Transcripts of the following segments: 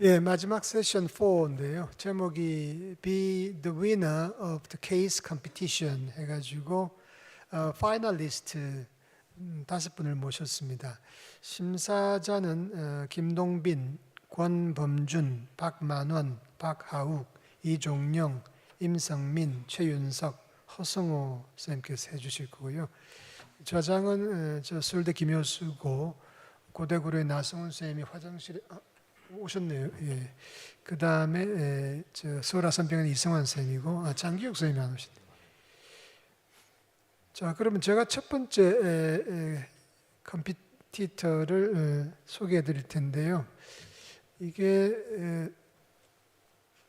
예, 마지막 세션 4인데요. 제목이 Be the winner of the case competition 해가지고 파이널리스트 5분을 모셨습니다. 심사자는 김동빈, 권범준, 박만원, 박하욱, 이종영, 임성민, 최윤석, 허성호 선생님께서 해주실 거고요. 저장은 저 서울대 김효수고 고대구로의 나성훈 선생님이 화장실에 오셨네요. 예. 그 다음에 저 서울아산병원 이성환 선생님이고 장기욱 선생님이 안 오셨네. 자, 그러면 제가 첫 번째 컴피티터를 소개해 드릴 텐데요. 이게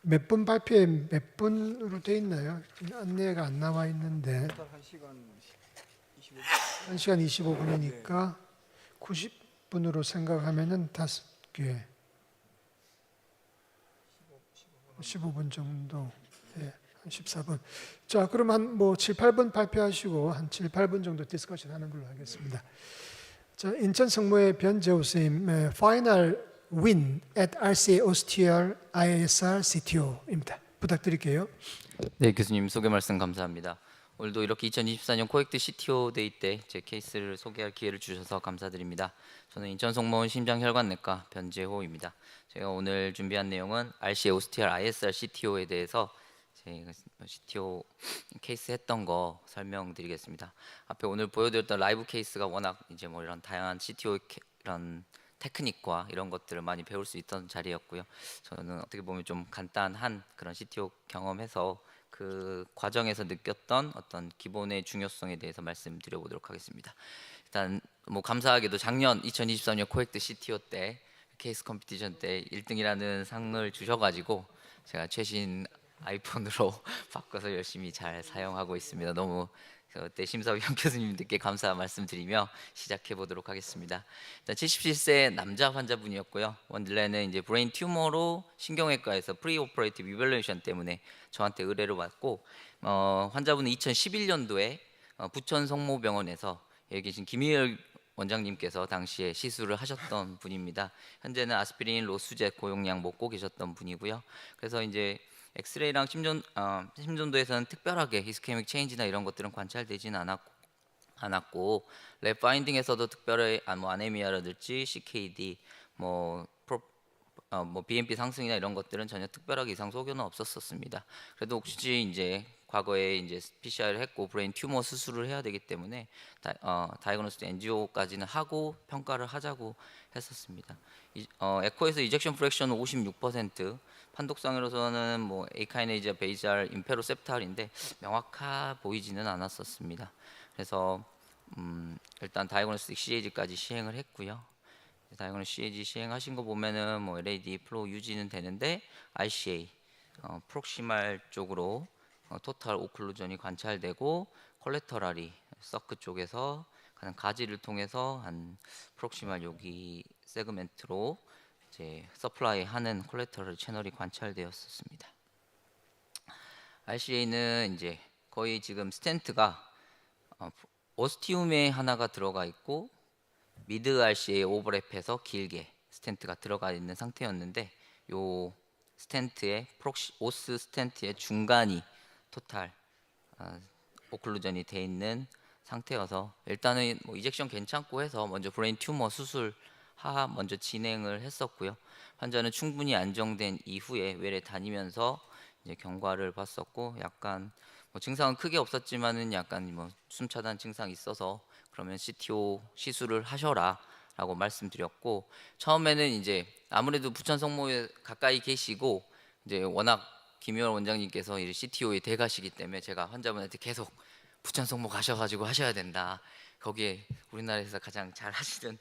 몇 분 발표에 몇 분으로 돼 있나요? 안내가 안 나와 있는데 1시간 25분이니까 90분으로 생각하면은 5개 15분 정도, 예, 한 14분. 자, 그럼 한 뭐 7, 8분 발표하시고 한 7, 8분 정도 디스커션 하는 걸로 하겠습니다. 자, 인천 성모의 변재호 선생님, Final Win at RCA Austere ISR CTO입니다. 부탁드릴게요. 네, 교수님 소개 말씀 감사합니다. 오늘도 이렇게 2024년 코엑트 CTO 데이 때 제 케이스를 소개할 기회를 주셔서 감사드립니다. 저는 인천 성모원 심장혈관내과 변재호입니다. 제가 오늘 준비한 내용은 RCA 오스티알 ISR CTO에 대해서 제가 CTO 케이스 했던 거 설명드리겠습니다. 앞에 오늘 보여드렸던 라이브 케이스가 워낙 이제 뭐 이런 다양한 CTO 이런 테크닉과 이런 것들을 많이 배울 수 있던 자리였고요. 저는 어떻게 보면 좀 간단한 그런 CTO 경험해서 그 과정에서 느꼈던 어떤 기본의 중요성에 대해서 말씀드려보도록 하겠습니다. 일단 뭐 감사하게도 작년 2023년 코엑트 CTO 때 케이스 컴피티션 때 1등이라는 상을 주셔가지고 제가 최신 아이폰으로 바꿔서 열심히 잘 사용하고 있습니다. 너무 그때 심사위원 교수님들께 감사 말씀드리며 시작해 보도록 하겠습니다. 일단 77세 남자 환자분이었고요. 원래는 이제 브레인 튜머로 신경외과에서 프리오퍼레이티브 이밸루에이션 때문에 저한테 의뢰를 받고 환자분은 2011년도에 부천 성모병원에서 여기 계신 김희열 원장님께서 당시에 시술을 하셨던 분입니다. 현재는 아스피린, 로수젯 고용량 먹고 계셨던 분이고요. 그래서 이제 엑스레이랑 심전도에서는 특별하게 히스케믹 체인지나 이런 것들은 관찰되지는 않았고 랩 파인딩에서도 특별히 뭐 아네미아라든지 CKD 뭐 BNP 상승이나 이런 것들은 전혀 특별하게 이상 소견은 없었습니다. 그래도 혹시 이제 과거에 이제 PCR을 했고 브레인 튜머 수술을 해야 되기 때문에 다이그노스트 엔지오까지는 하고 평가를 하자고 했었습니다. 에코에서 이젝션 프랙션은 56%, 판독상으로서는 뭐 에이카이네이즈, 베이잘, 임페로셉탈인데 명확하 보이지는 않았었습니다. 그래서 일단 다이그노스틱 CAG까지 시행을 했고요. 다이고널 CAG 시행하신 거 보면은 뭐 LAD 플로우 유지는 되는데 RCA 프록시말 쪽으로 토탈 오클루전이 관찰되고 콜레터럴이 서크 쪽에서 가장 가지를 통해서 한 프록시말 여기 세그멘트로 이제 서플라이 하는 콜레터럴 채널이 관찰되었습니다. RCA는 이제 거의 지금 스텐트가 오스티움에 하나가 들어가 있고 미드 RCA 오버랩해서 길게 스텐트가 들어가 있는 상태였는데 요 스텐트의 오스 스텐트의 중간이 토탈 오클루전이 돼 있는 상태여서 일단은 뭐 이젝션 괜찮고 해서 먼저 브레인 튜머 수술 먼저 진행을 했었고요. 환자는 충분히 안정된 이후에 외래 다니면서 이제 경과를 봤었고 약간 뭐 증상은 크게 없었지만은 약간 뭐 숨차단 증상이 있어서 그러면 CTO 시술을 하셔라 라고 말씀드렸고 처음에는 이제 아무래도 부천 성모에 가까이 계시고 이제 워낙 김효월 원장님께서 이 CTO의 대가시기 때문에 제가 환자분한테 계속 부천 성모 가셔가지고 하셔야 된다. 거기에 우리나라에서 가장 잘 하시는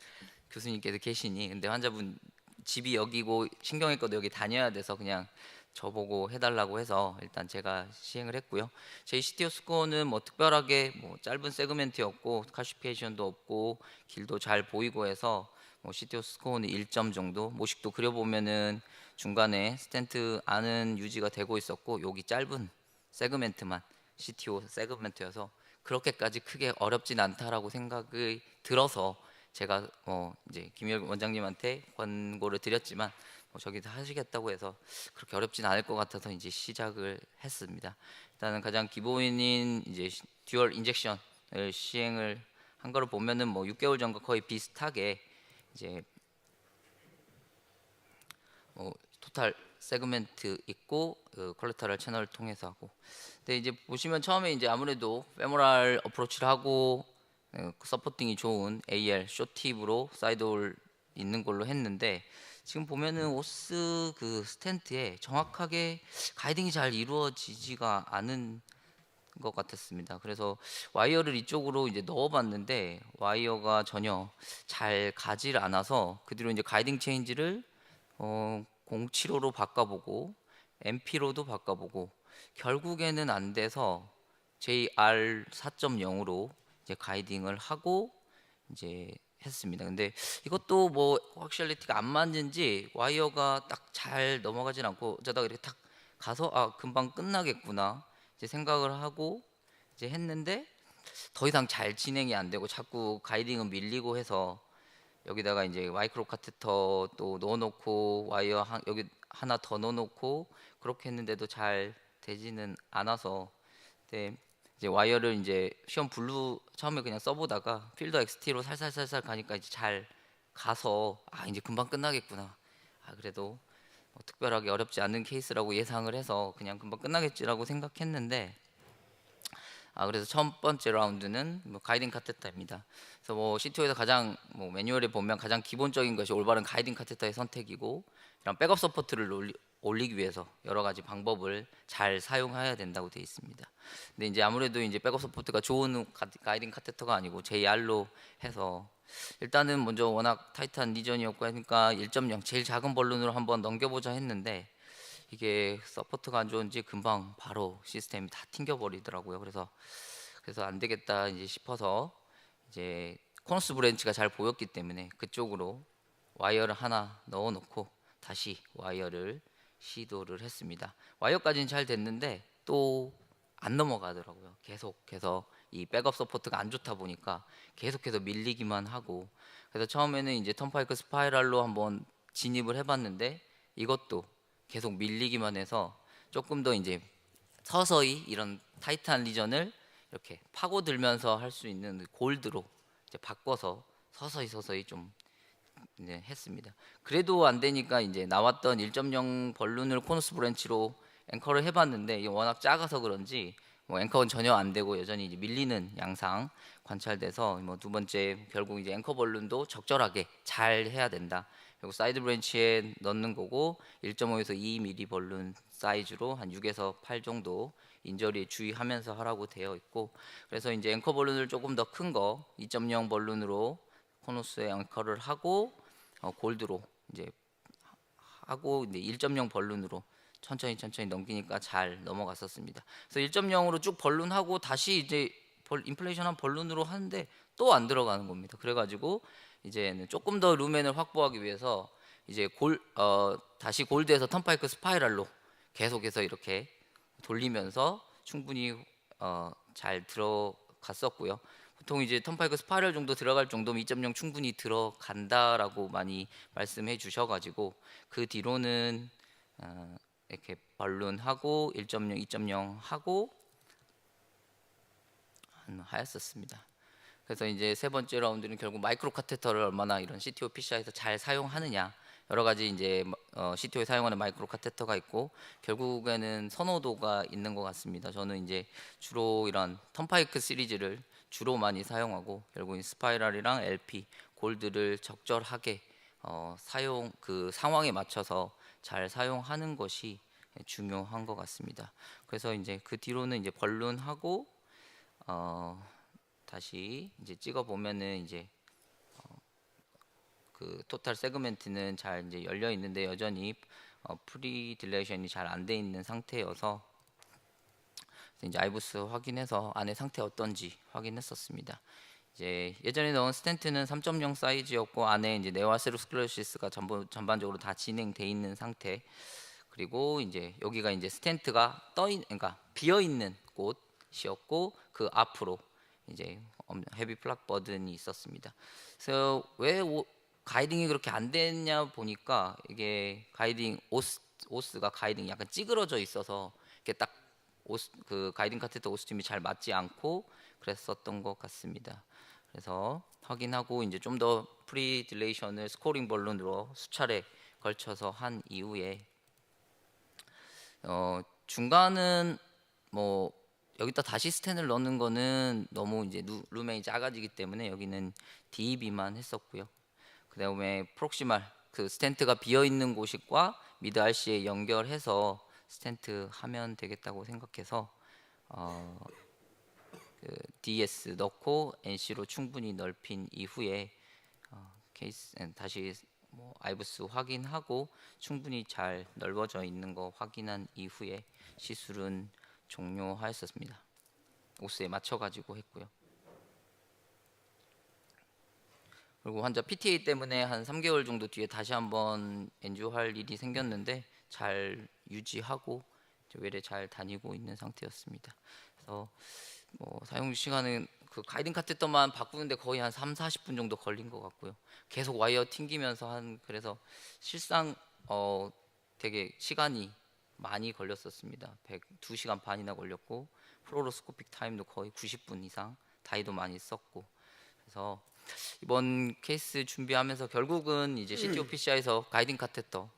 교수님께서 계시니 근데 환자분 집이 여기고 신경외과도 여기 다녀야 돼서 그냥 저보고 해달라고 해서 일단 제가 시행을 했고요. 제 CTO 스코어는 뭐 특별하게 뭐 짧은 세그멘트였고 칼시피케이션도 없고 길도 잘 보이고 해서 뭐 CTO 스코어는 1점 정도. 모식도 그려보면은 중간에 스텐트 안은 유지가 되고 있었고 여기 짧은 세그멘트만 CTO 세그멘트여서 그렇게까지 크게 어렵진 않다라고 생각이 들어서 제가 이제 김효 원장님한테 권고를 드렸지만 저기 하시겠다고 해서 그렇게 어렵진 않을 것 같아서 이제 시작을 했습니다. 일단은 가장 기본인 이제 듀얼 인젝션을 시행을 한 거를 보면은 뭐 6개월 전과 거의 비슷하게 이제 토탈 세그멘트 있고 콜레터럴 채널을 통해서 하고. 근데 이제 보시면 처음에 이제 아무래도 페모랄 어프로치를 하고 서포팅이 좋은 AR 쇼팁으로 사이드홀 있는 걸로 했는데, 지금 보면은 오스 그 스탠트에 정확하게 가이딩이 잘 이루어지지가 않은 것 같았습니다. 그래서 와이어를 이쪽으로 이제 넣어봤는데 와이어가 전혀 잘 가질 않아서 그 뒤로 이제 가이딩 체인지를 075로 바꿔보고 MP로도 바꿔보고 결국에는 안 돼서 JR 4.0으로 이제 가이딩을 하고 이제 했습니다. 근데 이것도 뭐 확실리티가 안 맞는지 와이어가 딱 잘 넘어가진 않고 어쩌다가 이렇게 탁 가서 아 금방 끝나겠구나 이제 생각을 하고 이제 했는데 더 이상 잘 진행이 안 되고 자꾸 가이딩은 밀리고 해서 여기다가 이제 마이크로 카테터 또 넣어놓고 와이어 여기 하나 더 넣어놓고 그렇게 했는데도 잘 되지는 않아서, 네, 이제 와이어를 이제 시험 블루 처음에 그냥 써보다가 필더 XT로 살살살살 가니까 이제 잘 가서 아 이제 금방 끝나겠구나, 아 그래도 뭐 특별하게 어렵지 않은 케이스라고 예상을 해서 그냥 금방 끝나겠지라고 생각했는데, 그래서 첫 번째 라운드는 뭐 가이딩 카테터입니다. 그래서 뭐 CTO에서 가장 뭐 매뉴얼에 보면 가장 기본적인 것이 올바른 가이딩 카테터의 선택이고, 이런 백업 서포트를 올리기 위해서 여러 가지 방법을 잘 사용해야 된다고 되어 있습니다. 근데 이제 아무래도 이제 백업 서포트가 좋은 가이딩 카테터가 아니고 JR로 해서 일단은 먼저 워낙 타이트한 리전이었고 하니까 1.0 제일 작은 벌룬으로 한번 넘겨보자 했는데 이게 서포트가 안 좋은지 금방 바로 시스템이 다 튕겨버리더라고요. 그래서 안 되겠다 이제 싶어서 이제 코너스 브랜치가 잘 보였기 때문에 그쪽으로 와이어를 하나 넣어놓고 다시 와이어를 시도를 했습니다. 와이어까지는 잘 됐는데 또 안 넘어가더라고요. 계속해서 이 백업 서포트가 안 좋다 보니까 계속해서 밀리기만 하고, 그래서 처음에는 이제 턴파이크 스파이럴로 한번 진입을 해봤는데 이것도 계속 밀리기만 해서 조금 더 이제 서서히 이런 타이트한 리전을 이렇게 파고들면서 할 수 있는 골드로 이제 바꿔서 서서히 좀 네, 했습니다. 그래도 안 되니까 이제 나왔던 1.0 벌룬을 코너스 브랜치로 앵커를 해봤는데 이게 워낙 작아서 그런지 뭐 앵커는 전혀 안 되고 여전히 이제 밀리는 양상 관찰돼서 뭐 두 번째 결국 이제 앵커 벌룬도 적절하게 잘 해야 된다. 그리고 사이드 브랜치에 넣는 거고 1.5에서 2mm 벌룬 사이즈로 한 6에서 8 정도 인저리에 주의하면서 하라고 되어 있고, 그래서 이제 앵커 벌룬을 조금 더 큰 거 2.0 벌룬으로 코너스에 앵커를 하고 골드로 이제 하고 이제 1.0 벌룬으로 천천히 넘기니까 잘 넘어갔었습니다. 그래서 1.0으로 쭉 벌룬하고 다시 이제 인플레이션한 벌룬으로 하는데 또 안 들어가는 겁니다. 그래가지고 이제는 조금 더 루멘을 확보하기 위해서 이제 다시 골드에서 턴파이크 스파이럴로 계속해서 이렇게 돌리면서 충분히 잘 들어갔었고요. 보통 이제 턴파이크 스파이럴 정도 들어갈 정도면 2.0 충분히 들어간다라고 많이 말씀해 주셔가지고 그 뒤로는 이렇게 벌룬하고 1.0, 2.0 하고 하였었습니다. 그래서 이제 세 번째 라운드는 결국 마이크로 카테터를 얼마나 이런 CTO PCI에서 잘 사용하느냐, 여러 가지 이제 CTO에 사용하는 마이크로 카테터가 있고 결국에는 선호도가 있는 것 같습니다. 저는 이제 주로 이런 턴파이크 시리즈를 주로 많이 사용하고 결국 스파이럴이랑 LP 골드를 적절하게 사용 그 상황에 맞춰서 잘 사용하는 것이 중요한 것 같습니다. 그래서 이제 그 뒤로는 이제 벌룬하고 다시 이제 찍어 보면은 이제 그 토탈 세그멘트는 잘 이제 열려 있는데 여전히 프리 딜레이션이 잘 안 돼 있는 상태여서 이제 아이부스 확인해서 안에 상태 어떤지 확인했었습니다. 이제 예전에 넣은 스텐트는 3.0 사이즈였고 안에 이제 네오아세로스클레로시스가 전반적으로 다 진행돼 있는 상태. 그리고 이제 여기가 이제 스텐트가 그러니까 비어 있는 곳이었고 그 앞으로 이제 헤비 플락 버든이 있었습니다. 그래서 왜 가이딩이 그렇게 안 됐냐 보니까 이게 가이딩 오스가 가이딩이 약간 찌그러져 있어서 이렇게 딱 그 가이딩 카테터 오스팀이 잘 맞지 않고 그랬었던 것 같습니다. 그래서 확인하고 이제 좀 더 프리 딜레이션을 스코링 벌룬으로 수차례 걸쳐서 한 이후에 중간은 뭐 여기다 다시 스탠을 넣는 거는 너무 이제 룸이 작아지기 때문에 여기는 DEB만 했었고요. 그다음에 프록시말 그 스탠트가 비어 있는 곳과 미드 RC에 연결해서 스탠트 하면 되겠다고 생각해서 그 DS 넣고 NC로 충분히 넓힌 이후에 케이스 다시 뭐 아이브스 확인하고 충분히 잘 넓어져 있는 거 확인한 이후에 시술은 종료하였습니다. 오스에 맞춰 가지고 했고요. 그리고 환자 PTA 때문에 한 3개월 정도 뒤에 다시 한번 엔주할 일이 생겼는데 잘 유지하고 외래 잘 다니고 있는 상태였습니다. 그래서 뭐 사용 시간은 그 가이딩 카테터만 바꾸는데 거의 한 3, 40분 정도 걸린 것 같고요. 계속 와이어 튕기면서 그래서 실상 되게 시간이 많이 걸렸었습니다. 2시간 반이나 걸렸고 플로로스코픽 타임도 거의 90분 이상, 다이도 많이 썼고. 그래서 이번 케이스 준비하면서 결국은 이제 CTO PCI에서 가이딩 카테터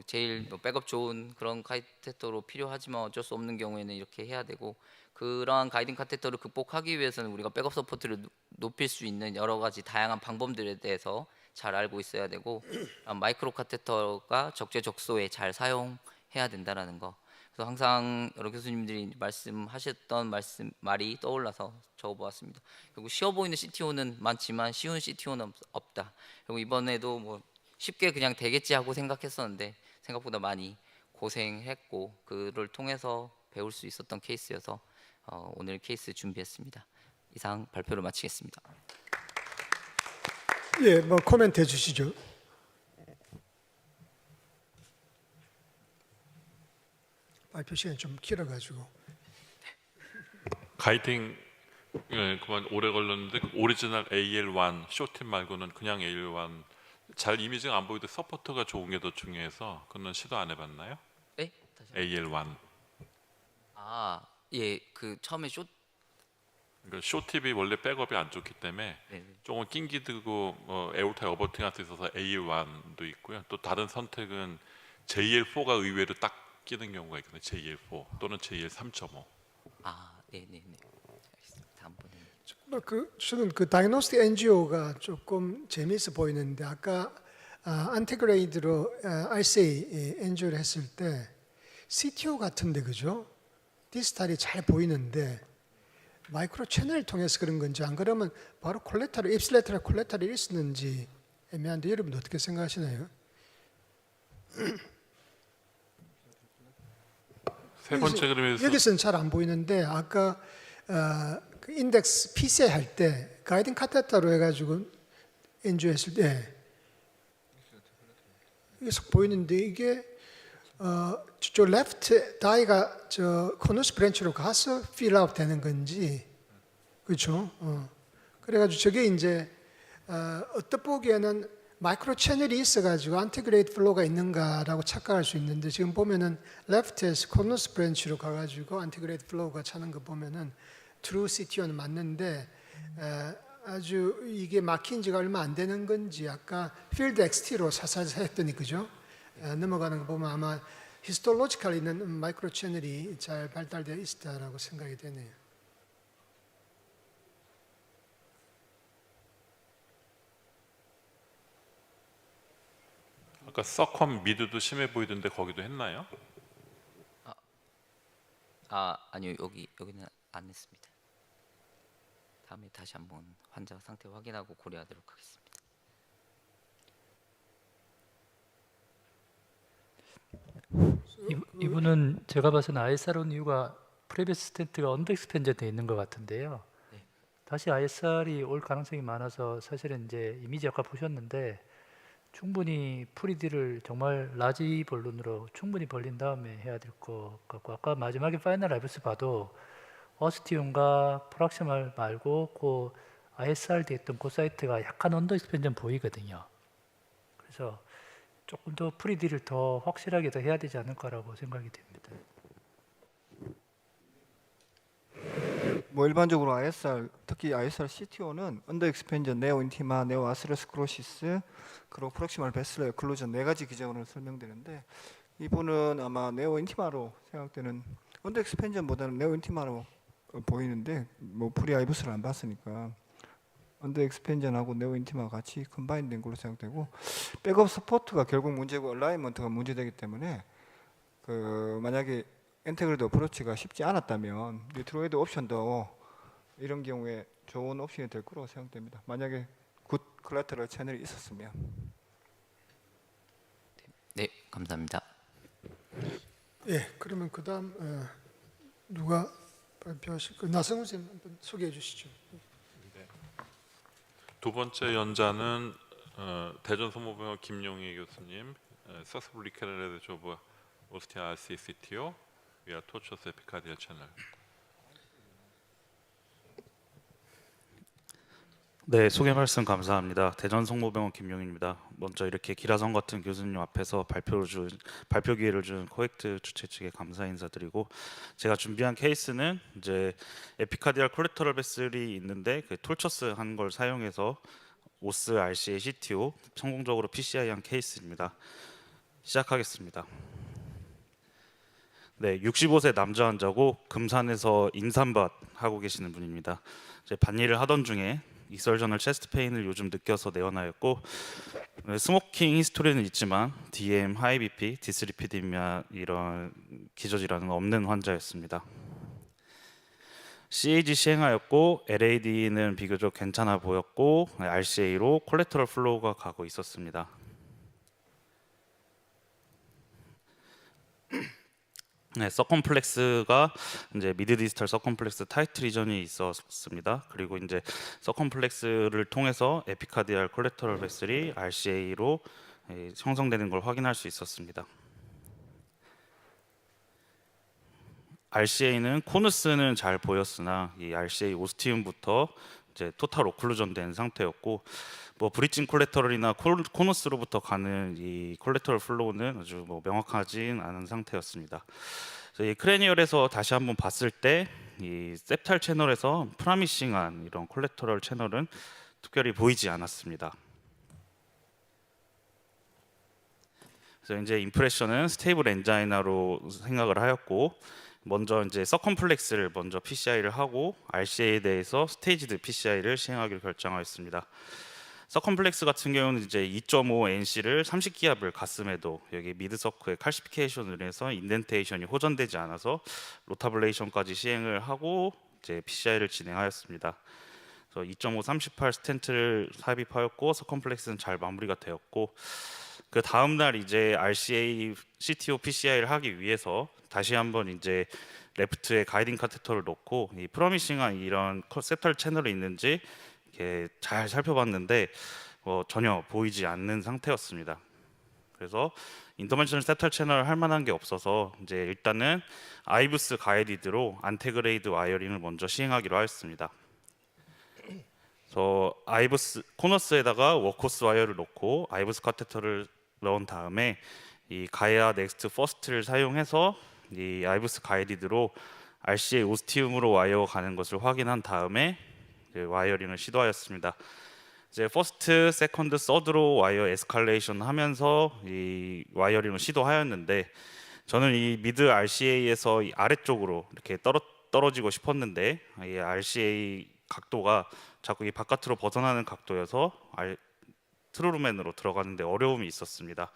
제일 백업 좋은 그런 카테터로 필요하지만 어쩔 수 없는 경우에는 이렇게 해야 되고, 그러한 가이딩 카테터를 극복하기 위해서는 우리가 백업 서포트를 높일 수 있는 여러 가지 다양한 방법들에 대해서 잘 알고 있어야 되고, 마이크로 카테터가 적재적소에 잘 사용해야 된다라는 거. 그래서 항상 여러 교수님들이 말씀하셨던 말이 떠올라서 적어보았습니다. 그리고 쉬워 보이는 CTO는 많지만 쉬운 CTO는 없다. 그리고 이번에도 뭐 쉽게 그냥 되겠지 하고 생각했었는데 생각보다 많이 고생했고 그를 통해서 배울 수 있었던 케이스여서 오늘 케이스 준비했습니다. 이상 발표를 마치겠습니다. 예, 뭐 코멘트 해주시죠. 발표 시간이 좀 길어가지고. 가이딩 그만 오래 걸렸는데 그 오리지널 AL1 쇼팀 말고는 그냥 AL1 잘 이미지가 안 보이도 서포터가 좋은 게 더 중요해서 그건 시도 안 해봤나요? 네? 다시 AL1 예, 그 처음에 그러니까 쇼팁이 원래 백업이 안 좋기 때문에 네. 조금 낑기 들고 에어타임 어버팅할 수 있어서 AL1도 있고요. 또 다른 선택은 JL4가 의외로 딱 끼는 경우가 있거든요. JL4 또는 JL 3.5. 네네네. 알겠습니다. 다음번에. 저는 그 다이그노스틱 NGO가 조금 재미있어 보이는데 아까 안티그레이드로 RCA NGO를 했을 때 CTO 같은데 그죠? 디지털이 잘 보이는데 마이크로 채널을 통해서 그런 건지 안 그러면 바로 콜레터럴, 입슬레터럴 콜레터럴이 있었는지 애매한데 여러분 어떻게 생각하시나요? 세 번째 그림에서 여기서는 잘 안 보이는데 아까 그 인덱스 PCI 할 때 가이딩 카테터로 해가지고 엔조했을 때 이게 속 보이는데 이게 저 레프트 다이가 저 코너스 브랜치로 가서 필아웃 되는 건지 그렇죠? 그래가지고 저게 이제 어떻게 보기에는 마이크로 채널이 있어가지고 안티그레이트 플로우가 있는가라고 착각할 수 있는데 지금 보면은 레프트에서 코너스 브랜치로 가가지고 안티그레이트 플로우가 차는 거 보면은 트루 CTO는 맞는데 아주 이게 막힌 지가 얼마 안 되는 건지 아까 필드 XT로 사사사 했더니 그죠? 넘어가는 거 보면 아마 히스톨로지컬 있는 마이크로 채널이 잘 발달되어 있다라고 생각이 되네요. 아까 서컴 미드도 심해 보이던데 거기도 했나요? 아니요. 여기는 안 했습니다. 다음에 다시 한번 환자 상태 확인하고 고려하도록 하겠습니다. 이분은 제가 봐서는 ISR 온 이유가 프레비스 스탠트가 언더 익스펜전 돼 있는 것 같은데요. 네. 다시 ISR이 올 가능성이 많아서 사실은 이제 이미지 아까 보셨는데 충분히 프리디를 정말 라지 볼룬으로 충분히 벌린 다음에 해야 될 것 같고 아까 마지막에 파이널 라이브스 봐도 어스티움과 프락시말 말고 그 ISR 돼 있던 그 사이트가 약간 언더 익스펜전 보이거든요. 그래서 조금 더 프리디를 더 확실하게 더 해야 되지 않을까라고 생각이 됩니다. 뭐 일반적으로 ISR, 특히 ISR CTO는 언더 익스펜전, 네오 인티마, 네오 아스레스크로시스, 그리고 프록시멀 베슬러 에클루전 네 가지 기전으로 설명되는데, 이분은 아마 네오 인티마로 생각되는, 언더 익스펜전보다는 네오 인티마로 보이는데, 뭐 프리 아이브스를 안 봤으니까 언더 익스펜전하고 네오 인티마가 같이 컨바인된 걸로 생각되고, 백업 서포트가 결국 문제고 얼라이먼트가 문제되기 때문에 만약에 인테그레이트 어프로치가 쉽지 않았다면 뉴트로이드 옵션도 이런 경우에 좋은 옵션이 될 거라고 생각됩니다. 만약에 굿 콜라테럴 채널이 있었으면. 네, 감사합니다. 예, 그러면 그다음 누가 발표하실 그 나성훈 선생님 한번 소개해 주시죠. 두 번째 연자는 대전소모병원 김용희 교수님, 서스블리케레드 조브 오스티아 RC CTO, 위아 토처스 에피카디아 채널. 네, 소개 말씀 감사합니다. 대전성모병원 김용입니다. 먼저 이렇게 기라성 같은 교수님 앞에서 발표 기회를 준 코엑트 주최 측에 감사 인사드리고, 제가 준비한 케이스는 이제 에피카디알 콜레터럴 베슬이 있는데 그 톨처스 한 걸 사용해서 오스 RCA CTO 성공적으로 PCI 한 케이스입니다. 시작하겠습니다. 네, 65세 남자 환자고 금산에서 임산밭 하고 계시는 분입니다. 이제 밭일을 하던 중에 익설전을 체스트 페인을 요즘 느껴서 내원하였고, 스모킹 히스토리는 있지만 DM, 하이 BP, 디스리피디미아 이런 기저질환은 없는 환자였습니다. CAG 시행하였고 LAD는 비교적 괜찮아 보였고 RCA로 콜레터럴 플로우가 가고 있었습니다. 네, 서컴플렉스가 이제 미드 디스탈 서컴플렉스 타이트 리전이 있었습니다. 그리고 이제 서컴플렉스를 통해서 에피카디알 콜레터럴 베슬이 RCA로 형성되는 걸 확인할 수 있었습니다. RCA는 코누스는 잘 보였으나 이 RCA 오스티움부터 이제 토탈 오클루전 된 상태였고, 뭐 브리징 콜레터럴이나 코누스로부터 가는 이 콜레터럴 플로우는 아주 뭐 명확하진 않은 상태였습니다. 이 크레니얼에서 다시 한번 봤을 때 이 셉탈 채널에서 프라미싱한 이런 콜레터럴 채널은 특별히 보이지 않았습니다. 그래서 이제 임프레션은 스테이블 엔자이나로 생각을 하였고, 먼저 이제 서컴플렉스를 먼저 PCI를 하고 RCA에 대해서 스테이지드 PCI를 시행하기로 결정하였습니다. 서컴플렉스 같은 경우는 이제 2.5 NC를 30기압을 갔음에도 여기 미드 서클의 칼시피케이션을 해서 인덴테이션이 호전되지 않아서 로타블레이션까지 시행을 하고 이제 PCI를 진행하였습니다. 그래서 2.5 38 스텐트를 삽입하였고 서컴플렉스는 잘 마무리가 되었고, 그 다음 날 이제 RCA CTO PCI를 하기 위해서 다시 한번 이제 레프트에 가이딩 카테터를 놓고 이 프로미싱한 이런 셉탈 채널이 있는지 이렇게 잘 살펴봤는데 전혀 보이지 않는 상태였습니다. 그래서 인터벤셔널 셉탈 채널 할 만한 게 없어서 이제 일단은 아이브스 가이디드로 안테그레이드 와이어링을 먼저 시행하기로 하였습니다. 그래서 아이브스 코너스에다가 워크호스 와이어를 놓고 아이브스 카테터를 넣은 다음에 이 가이아 넥스트 퍼스트를 사용해서 이 아이브스 가이디드로 RCA 오스티움으로 와이어가 가는 것을 확인한 다음에 와이어링을 시도하였습니다. 이제 퍼스트, 세컨드, 서드로 와이어 에스컬레이션 하면서 이 와이어링을 시도하였는데, 저는 이 미드 RCA에서 이 아래쪽으로 이렇게 떨어지고 싶었는데 이 RCA 각도가 자꾸 이 바깥으로 벗어나는 각도여서 트루루맨으로 들어가는데 어려움이 있었습니다.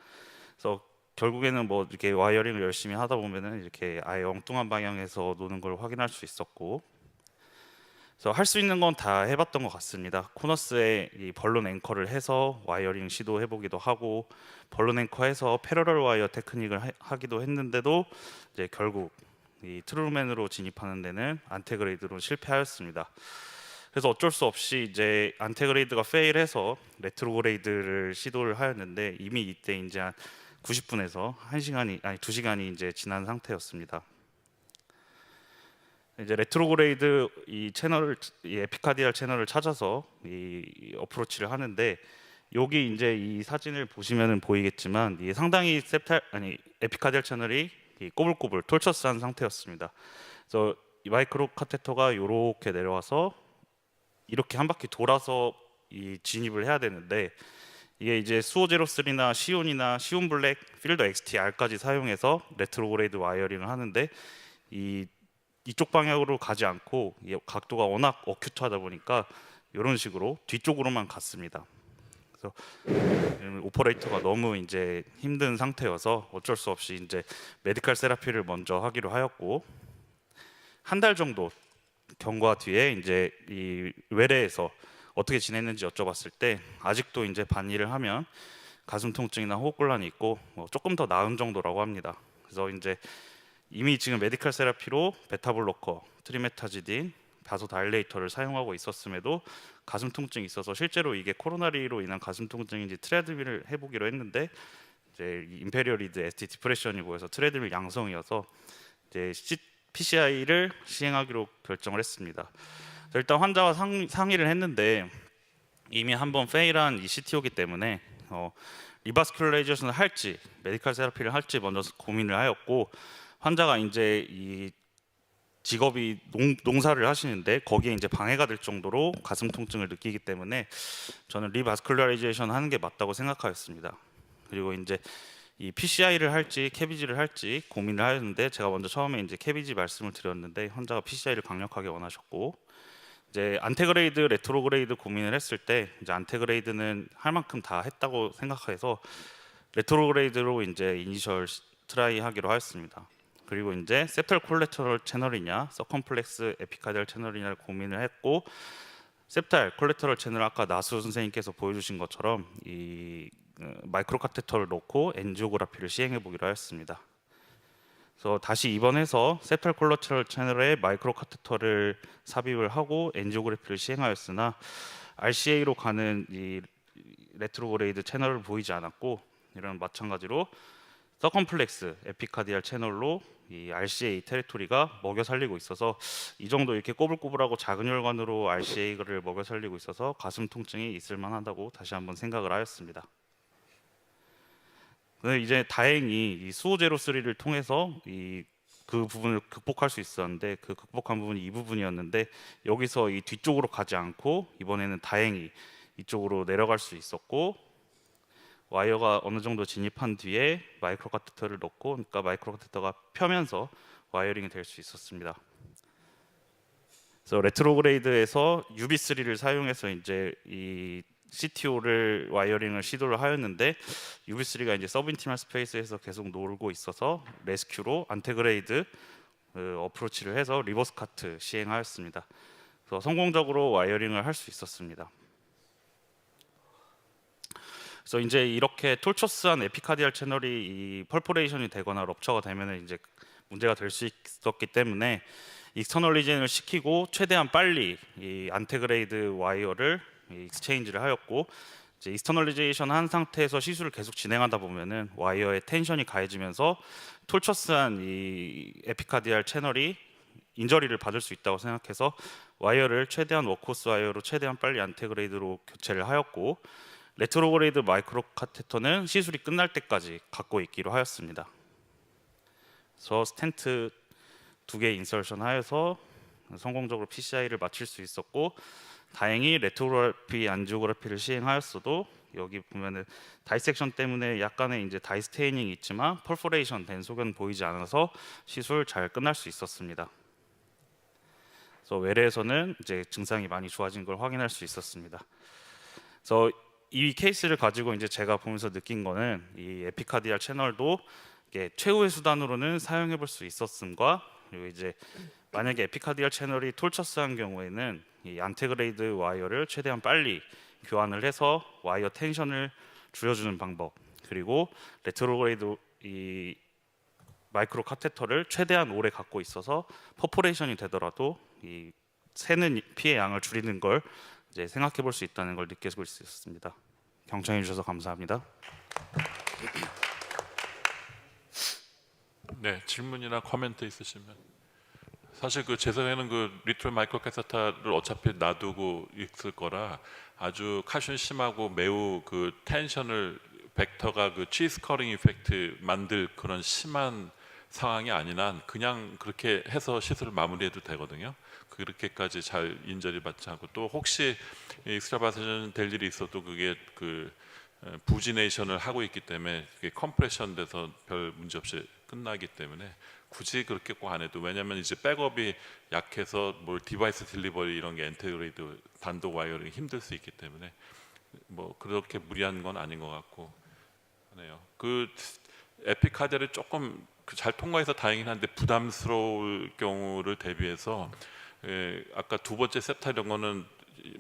그래서 결국에는 뭐 이렇게 와이어링을 열심히 하다 보면은 이렇게 아예 엉뚱한 방향에서 노는 걸 확인할 수 있었고, 그래서 할 수 있는 건 다 해봤던 것 같습니다. 코너스에 이 벌룬 앵커를 해서 와이어링 시도해보기도 하고, 벌룬 앵커해서 패러럴 와이어 테크닉을 하기도 했는데도 이제 결국 이 트루루맨으로 진입하는 데는 안테그레이드로 실패하였습니다. 그래서 어쩔 수 없이 이제 안테그레이드가 페일해서 레트로그레이드를 시도를 하였는데, 이미 이때 이제 한 90분에서 2시간이 이제 지난 상태였습니다. 이제 레트로그레이드 이 에피카디알 채널을 찾아서 이 어프로치를 하는데, 여기 이제 이 사진을 보시면은 보이겠지만 이게 상당히 에피카디알 채널이 이 꼬불꼬불 톨처스한 상태였습니다. 그래서 이 마이크로 카테터가 이렇게 내려와서 이렇게 한 바퀴 돌아서 이 진입을 해야 되는데 이게 이제 수호 제로 3나 시온이나 시온 블랙, 필더 XTR까지 사용해서 레트로그레이드 와이어링을 하는데 이쪽 방향으로 가지 않고 이 각도가 워낙 어큐트하다 보니까 이런 식으로 뒤쪽으로만 갔습니다. 그래서 오퍼레이터가 너무 이제 힘든 상태여서 어쩔 수 없이 이제 메디컬 세라피를 먼저 하기로 하였고 한 달 정도 경과 뒤에 이제 이 외래에서 어떻게 지냈는지 여쭤봤을 때 아직도 이제 반일을 하면 가슴 통증이나 호흡곤란이 있고 조금 더 나은 정도라고 합니다. 그래서 이제 이미 지금 메디컬 세라피로 베타블로커, 트리메타지딘, 바소다일레이터를 사용하고 있었음에도 가슴 통증이 있어서 실제로 이게 코로나리로 인한 가슴 통증인지 트레드밀을 해보기로 했는데 이제 임페리얼리드 ST 디프레션이 보여서 트레드밀 양성이어서 이제 PCI를 시행하기로 결정을 했습니다. 그래서 일단 환자와 상의를 했는데 이미 한번 페일한 이 CTO이기 때문에 리바스큘레이제이션을 할지 메디컬 세라피를 할지 먼저 고민을 하였고 환자가 이제 이 직업이 농사를 하시는데 거기에 이제 방해가 될 정도로 가슴 통증을 느끼기 때문에 저는 리바스큘라이제이션 하는 게 맞다고 생각하였습니다. 그리고 이제 이 PCI를 할지 캐비지를 할지 고민을 하였는데 제가 먼저 처음에 이제 캐비지 말씀을 드렸는데 환자가 PCI를 강력하게 원하셨고 이제 안테그레이드, 레트로그레이드 고민을 했을 때 이제 안테그레이드는 할 만큼 다 했다고 생각해서 레트로그레이드로 이제 이니셜 트라이 하기로 하였습니다. 그리고 이제 septal collateral 채널이냐, 서컴플렉스 에피카디알 채널이냐를 고민을 했고 septal collateral 채널 아까 나수 선생님께서 보여주신 것처럼 이 마이크로 카테터를 놓고 엔지오그라피를 시행해 보기로 하였습니다. 그래서 다시 입원해서 septal collateral 채널에 마이크로 카테터를 삽입을 하고 엔지오그래피를 시행하였으나 RCA로 가는 이 레트로그레이드 채널을 보이지 않았고 이런 마찬가지로 서컴플렉스 에피카디알 채널로 이 RCA 테리토리가 먹여 살리고 있어서 이 정도 이렇게 꼬불꼬불하고 작은 혈관으로 RCA를 먹여 살리고 있어서 가슴 통증이 있을 만하다고 다시 한번 생각을 하였습니다. 근데 이제 다행히 이 수호 제로 3를 통해서 그 부분을 극복할 수 있었는데 그 극복한 부분이 이 부분이었는데 여기서 이 뒤쪽으로 가지 않고 이번에는 다행히 이쪽으로 내려갈 수 있었고 와이어가 어느 정도 진입한 뒤에 마이크로 카테터를 넣고 그러니까 마이크로 카테터가 펴면서 와이어링이 될 수 있었습니다. 그래서 레트로그레이드에서 UB3를 사용해서 이제 이 CTO를 와이어링을 시도를 하였는데 UB3가 이제 서브인티멀 스페이스에서 계속 놀고 있어서 레스큐로 안테그레이드 어프로치를 해서 리버스 카트 시행하였습니다. 그래서 성공적으로 와이어링을 할 수 있었습니다. 그래서 이제 이렇게 톨처스한 에피카디알 채널이 이 펄포레이션이 되거나 럽처가 되면 이제 문제가 될 수 있었기 때문에 익스터널리젠을 시키고 최대한 빨리 이 안테그레이드 와이어를 익스체인지를 하였고 이제 익스터널리제이션 한 상태에서 시술을 계속 진행하다 보면은 와이어의 텐션이 가해지면서 톨처스한 이 에피카디알 채널이 인저리를 받을 수 있다고 생각해서 와이어를 최대한 워크호스 와이어로 최대한 빨리 안테그레이드로 교체를 하였고 레트로그레이드 마이크로 카테터는 시술이 끝날 때까지 갖고 있기로 하였습니다. 그래서 스텐트 2개 인설션 하여서 성공적으로 PCI를 마칠 수 있었고 다행히 레트로그래피 안지오그래피를 시행하였어도 여기 보면은 다이섹션 때문에 약간의 이제 다이스테이닝이 있지만 펄포레이션 된 소견 보이지 않아서 시술 잘 끝날 수 있었습니다. 그래서 외래에서는 이제 증상이 많이 좋아진 걸 확인할 수 있었습니다. 그래서 이 케이스를 가지고 이제 제가 보면서 느낀 거는 이 에피카디알 채널도 이게 최후의 수단으로는 사용해 볼 수 있었음과 그리고 이제 만약에 에피카디알 채널이 톨처스한 경우에는 이 안테그레이드 와이어를 최대한 빨리 교환을 해서 와이어 텐션을 줄여주는 방법 그리고 레트로그레이드 이 마이크로 카테터를 최대한 오래 갖고 있어서 퍼포레이션이 되더라도 이 새는 피의 양을 줄이는 걸 이제 생각해 볼 수 있다는 걸 느낄 수 있었습니다. 경청해 주셔서 감사합니다. 네, 질문이나 코멘트 있으시면 사실 그 제 생각에는 그 리틀 마이크로 캐서터를 어차피 놔두고 있을 거라 아주 카션 심하고 매우 그 텐션을 벡터가 그 치즈 커링 이펙트 만들 그런 심한 상황이 아닌 한 그냥 그렇게 해서 시술을 마무리해도 되거든요. 그렇게까지 잘 인절이 받지 않고 또 혹시 익스트라바세션 될 일이 있어도 그게 그 부지네이션을 하고 있기 때문에 그게 컴프레션 돼서 별 문제 없이 끝나기 때문에 굳이 그렇게 꼭 안 해도 왜냐하면 이제 백업이 약해서 뭘 디바이스 딜리버리 이런 게 엔테그레이드 단독 와이어링 힘들 수 있기 때문에 뭐 그렇게 무리한 건 아닌 것 같고 하네요. 그 에피카드를 조금 잘 통과해서 다행이긴 한데 부담스러울 경우를 대비해서 아까 두 번째 셉탈 이런 거는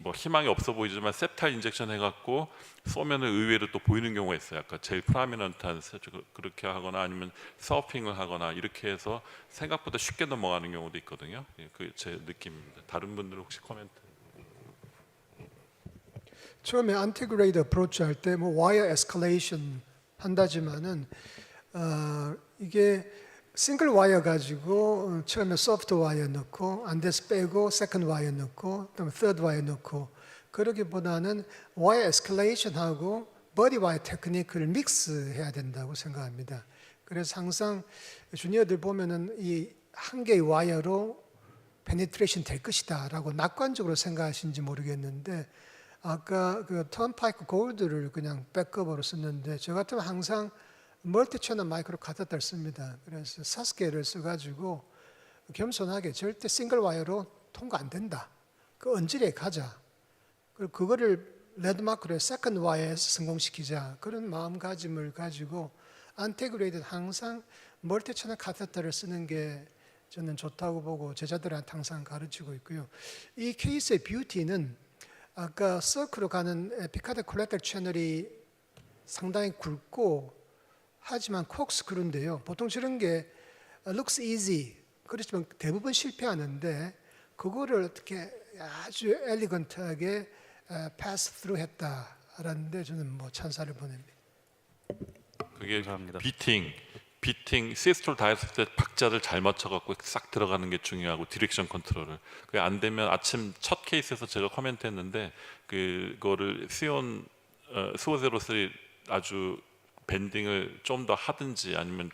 뭐 희망이 없어 보이지만 셉탈 인젝션 해갖고 쏘면은 의외로 또 보이는 경우가 있어요. 아까 제일 프라미넌트한 그렇게 하거나 아니면 서핑을 하거나 이렇게 해서 생각보다 쉽게 넘어가는 경우도 있거든요. 그 제 느낌입니다. 다른 분들 혹시 코멘트? 처음에 안티그레이드 어프로치 할 때 뭐 와이어 에스컬레이션 한다지만은 이게 싱글 와이어 가지고 처음에 소프트 와이어 넣고 안 돼서 빼고 세컨드 와이어 넣고 그다음에 third 와이어 넣고 그러기보다는 와이어 에스컬레이션하고 버디 와이어 테크닉을 믹스해야 된다고 생각합니다. 그래서 항상 주니어들 보면은 이 한 개의 와이어로 페니트레이션 될 것이다라고 낙관적으로 생각하시는지 모르겠는데 아까 그 턴파이크 골드를 그냥 백업으로 썼는데 저 같으면 항상 멀티 채널 마이크로 카테터를 씁니다. 그래서 사스케를 써가지고 겸손하게 절대 싱글 와이어로 통과 안 된다. 그 언질에 가자. 그리고 그거를 레드마크로 세컨드 와이어에서 성공시키자. 그런 마음가짐을 가지고 안테그레이드 항상 멀티 채널 카테터를 쓰는 게 저는 좋다고 보고 제자들한테 항상 가르치고 있고요. 이 케이스의 뷰티는 아까 서크로 가는 에피카드 콜렉터 채널이 상당히 굵고 하지만 콕스크루인데요. 보통 저런 게 looks easy 그렇지만 대부분 실패하는데 그거를 어떻게 아주 엘리건트하게 패스 스루 했다라는데 저는 뭐 찬사를 보냅니다. 그게 감사합니다. 비팅 시스톨 다 했을 때 박자를 잘 맞춰갖고 싹 들어가는 게 중요하고 디렉션 컨트롤을 그게 안 되면 아침 첫 케이스에서 제가 코멘트했는데 그거를 스오제로스 아주 밴딩을 좀 더 하든지 아니면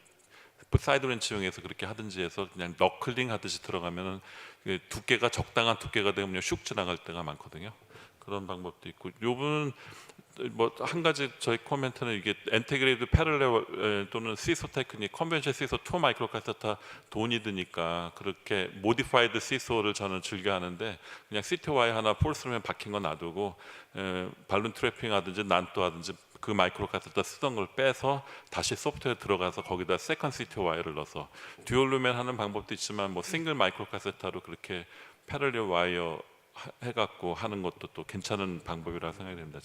사이드 렌치 이용해서 그렇게 하든지 해서 그냥 너클링 하듯이 들어가면은 두께가 적당한 두께가 되면 그냥 슉 지나갈 때가 많거든요. 그런 방법도 있고 요분 뭐 한 가지 저희 코멘트는 이게 엔테그레이드 패럴렐 또는 시소 테크닉 컨벤션 시소 2 마이크로 카세터 돈이 드니까 그렇게 모디파이드 시소를 저는 즐겨 하는데 그냥 CTY 하나 폴스룸에 박힌 거 놔두고 발룬 트래핑 하든지 난또 하든지 그 마이크로 카세터 쓰던 걸 빼서 다시 소프트웨어 들어가서 거기다 세컨 CTY를 넣어서 듀얼 루멘 하는 방법도 있지만 뭐 싱글 마이크로 카세터로 그렇게 패럴렐 와이어 해갖고 하는 것도 또 괜찮은 방법이라 생각이 됩니다.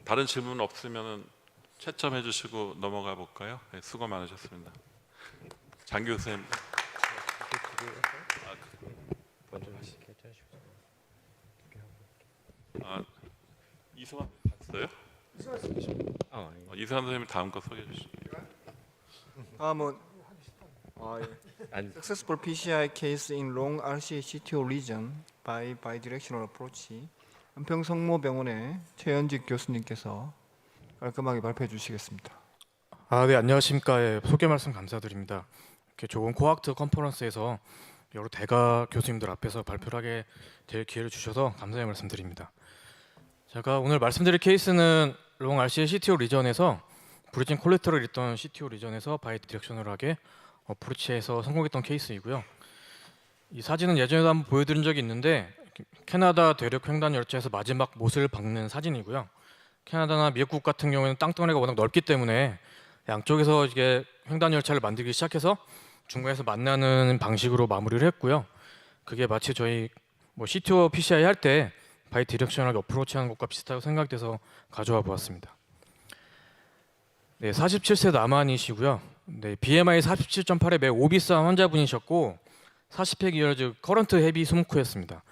다른 질문 없으면 채점해 주시고 넘어가 볼까요? 네, 수고 많으셨습니다. 장 교수님. 이승환 봤어요? 이승환 선생님 다음 거 소개해 주시죠. Successful PCI case in long RCA CTO region by bidirectional approach. 은평성모병원의 최현직 교수님께서 깔끔하게 발표해 주시겠습니다. 네, 안녕하십니까. 예, 소개 말씀 감사드립니다. 이렇게 좋은 코학트 컨퍼런스에서 여러 대가 교수님들 앞에서 발표를 하게 될 기회를 주셔서 감사의 말씀드립니다. 제가 오늘 말씀드릴 케이스는 롱 RCA CTO 리전에서 브리징 콜렉터를 있던 CTO 리전에서 바이 디렉셔널하게 어프로치해서 성공했던 케이스이고요. 이 사진은 예전에도 한번 보여드린 적이 있는데 캐나다 대륙 횡단 열차에서 마지막 못을 박는 사진이고요. 캐나다나 미국 같은 경우에는 땅덩어리가 워낙 넓기 때문에 양쪽에서 이게 횡단 열차를 만들기 시작해서 중간에서 만나는 방식으로 마무리를 했고요. 그게 마치 저희 뭐 CTO PCI 할 때 바이 디렉셔널하게 어프로치하는 것과 비슷하다고 생각돼서 가져와 보았습니다. 네, 47세 남한이시고요. 네, BMI 47.8의 매우 오비스한 환자분이셨고 40회 기열 즉 커런트 헤비 스모크였습니다.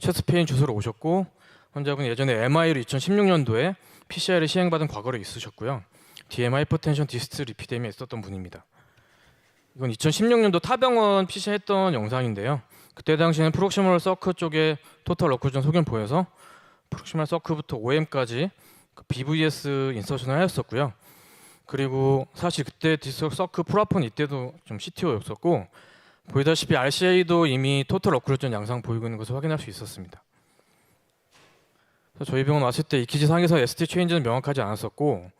체스트페인 주소로 오셨고 환자분 예전에 MI로 2016년도에 PCI를 시행받은 과거가 있으셨고요. DM 하이퍼텐션 디스트 리피뎀이 있었던 분입니다. 이건 2016년도 타병원 PC 했던 영상인데요. 그때 당시에는 프록시멀 서크 쪽에 토탈 어크루전 소견 보여서 프록시멀 서크부터 OM까지 그 BVS 인서션을 하였었고요. 그리고 사실 그때 디스털 서크 프라폰 이때도 좀 CTO였었고, 보이다시피 RCA도 이미 토탈 어크루전 양상 보이고 있는 것을 확인할 수 있었습니다. 그래서 저희 병원 왔을 때 EKG 상에서 ST 체인지는 명확하지 않았었고,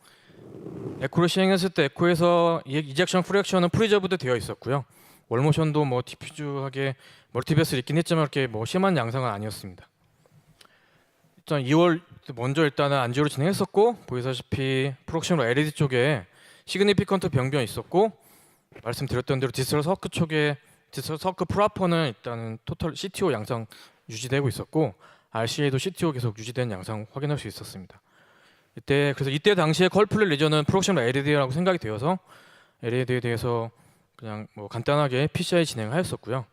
에코를 시행했을 때 에코에서 이젝션 프랙션은 프리저브드 되어 있었고요. 월모션도 뭐 디퓨즈하게 멀티베스를 있긴 했지만 그렇게 뭐 심한 양상은 아니었습니다. 일단 2월 먼저 일단은 안지오를 진행했었고, 보이다시피 프록시멀 LED 쪽에 시그니피컨트 병변이 있었고, 말씀드렸던 대로 디스털 서크 쪽에 디스털 서크 프라퍼는 일단은 토탈 CTO 양상 유지되고 있었고, RCA도 CTO 계속 유지된 양상 확인할 수 있었습니다. 그래서 이때 당시에 컬플릿 리전은 프록시멀 LED라고 생각이 되어서 LED에 대해서 그냥 뭐 간단하게 PCI 진행하였었고요.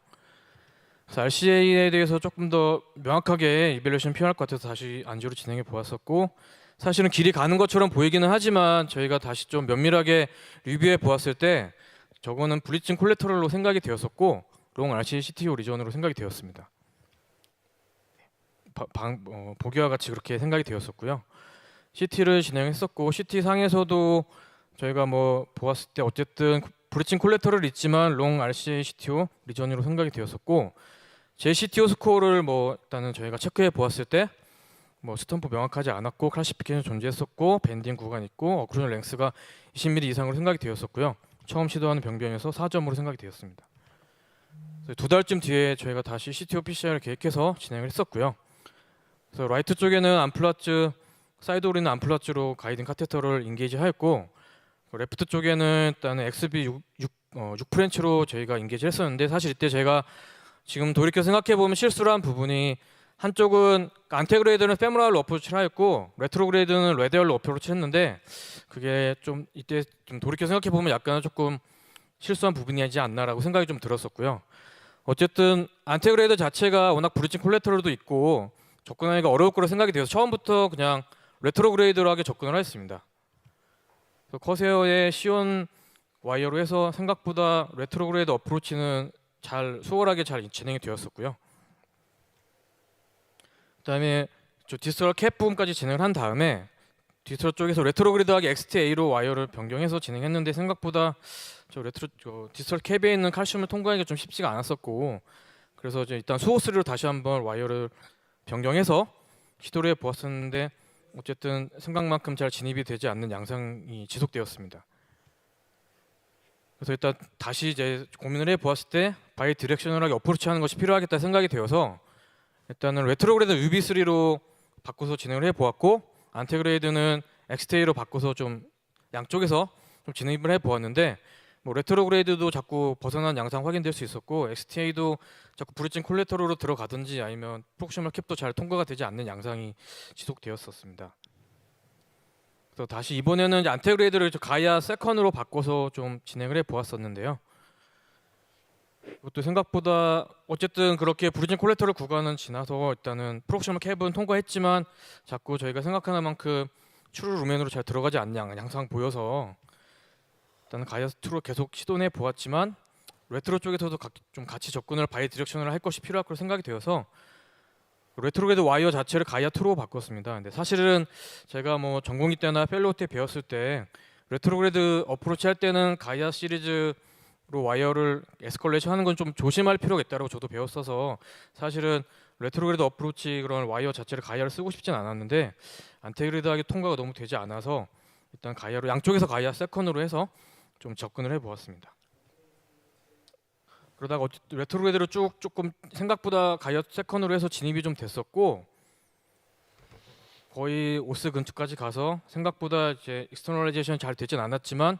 그래서 RCA에 대해서 조금 더 명확하게 이밸루에이션 필요할 것 같아서 다시 안지오로 진행해 보았었고, 사실은 길이 가는 것처럼 보이기는 하지만 저희가 다시 좀 면밀하게 리뷰해 보았을 때 저거는 브리칭 콜레터럴로 생각이 되었었고, 롱 RCA CTO 리전으로 생각이 되었습니다. 보기와 같이 그렇게 생각이 되었었고요. CT를 진행했었고, CT 상에서도 저희가 뭐 보았을 때 어쨌든 브리칭 콜레터럴 있지만 롱 RCA CTO 리전으로 생각이 되었었고, 제 CTO 스코어를 뭐 일단은 저희가 체크해 보았을 때 뭐 스탬프 명확하지 않았고, 클래시피케이션 존재했었고, 밴딩 구간 있고, 어크루전 랭스가 20mm 이상으로 생각이 되었었고요. 처음 시도하는 병변에서 4점으로 생각이 되었습니다. 2달쯤 뒤에 저희가 다시 CTO PCR을 계획해서 진행을 했었고요. 그래서 라이트 쪽에는 암플라즈, 사이드 오리는 암플라즈로 가이딩 카테터를 인게이지 하였고, 레프트 쪽에는 일단은 XB 6프렌치로 저희가 인게이지 했었는데, 사실 이때 제가 지금 돌이켜 생각해 보면 실수를 한 부분이, 한쪽은 안테그레이드는 페모랄로 어프로치를 하였고 레트로그레이드는 레디얼로 어프로치를 했는데, 그게 좀 이때 좀 돌이켜 생각해 보면 약간 조금 실수한 부분이지 않나라고 생각이 좀 들었었고요. 어쨌든 안테그레이드 자체가 워낙 브리칭 콜레터럴도 있고 접근하기가 어려울 거라 생각이 되어서 처음부터 그냥 레트로그레이드로 하게 접근을 했습니다. 커세어의 시온 와이어로 해서 생각보다 레트로그레이드 어프로치는 수월하게 잘 진행이 되었었고요. 그다음에 저 디스털 캡 부분까지 진행을 한 다음에 디스털 쪽에서 레트로그레이드하게 XTA로 와이어를 변경해서 진행했는데, 생각보다 저 디스털 캡에 있는 칼슘을 통과하기가 좀 쉽지가 않았었고, 그래서 이제 일단 수호3로 다시 한번 와이어를 변경해서 시도를 해보았었는데 어쨌든 생각만큼 잘 진입이 되지 않는 양상이 지속되었습니다. 그래서 일단 다시 이제 고민을 해보았을 때 바이 디렉셔널하게 어프로치하는 것이 필요하겠다 생각이 되어서 일단은 레트로그레이드 UB3로 바꿔서 진행을 해보았고, 안테그레이드는 XTA로 바꿔서 좀 양쪽에서 좀 진입을 해보았는데, 뭐 레트로그레이드도 자꾸 벗어난 양상 확인될 수 있었고, XTA도 자꾸 브리칭 콜레터럴로 들어가든지 아니면 프록시멀 캡도 잘 통과가 되지 않는 양상이 지속되었었습니다. 그래서 다시 이번에는 이제 안테그레이드를 가이아 세컨으로 바꿔서 좀 진행을 해보았었는데요. 그것도 생각보다 어쨌든 그렇게 브리징 콜레터럴 구간은 지나서 일단은 프록시멀 캡은 통과했지만 자꾸 저희가 생각하는 만큼 추루 루멘으로 잘 들어가지 않는 양상 보여서 일단은 가이아2로 계속 시도해 보았지만 레트로 쪽에서도 좀 같이 접근을 바이 디렉션을 할 것이 필요할 거로 생각이 되어서 레트로그레이드 와이어 자체를 가이아2로 바꿨습니다. 근데 사실은 제가 뭐 전공의 때나 펠로우 때 배웠을 때 레트로그레이드 어프로치 할 때는 가이아 시리즈 로 와이어를 에스컬레이션 하는 건 좀 조심할 필요가 있다고 저도 배웠어서 사실은 레트로그레이드 어프로치 그런 와이어 자체를 가이아를 쓰고 싶진 않았는데, 안테그레이드하게 통과가 너무 되지 않아서 일단 가이아로 양쪽에서 가이아 세컨으로 해서 좀 접근을 해보았습니다. 그러다가 어쨌든 레트로그레이드로 조금 생각보다 가이아 세컨으로 해서 진입이 좀 됐었고, 거의 오스 근처까지 가서 생각보다 이제 익스터널라이제이션이 잘 되진 않았지만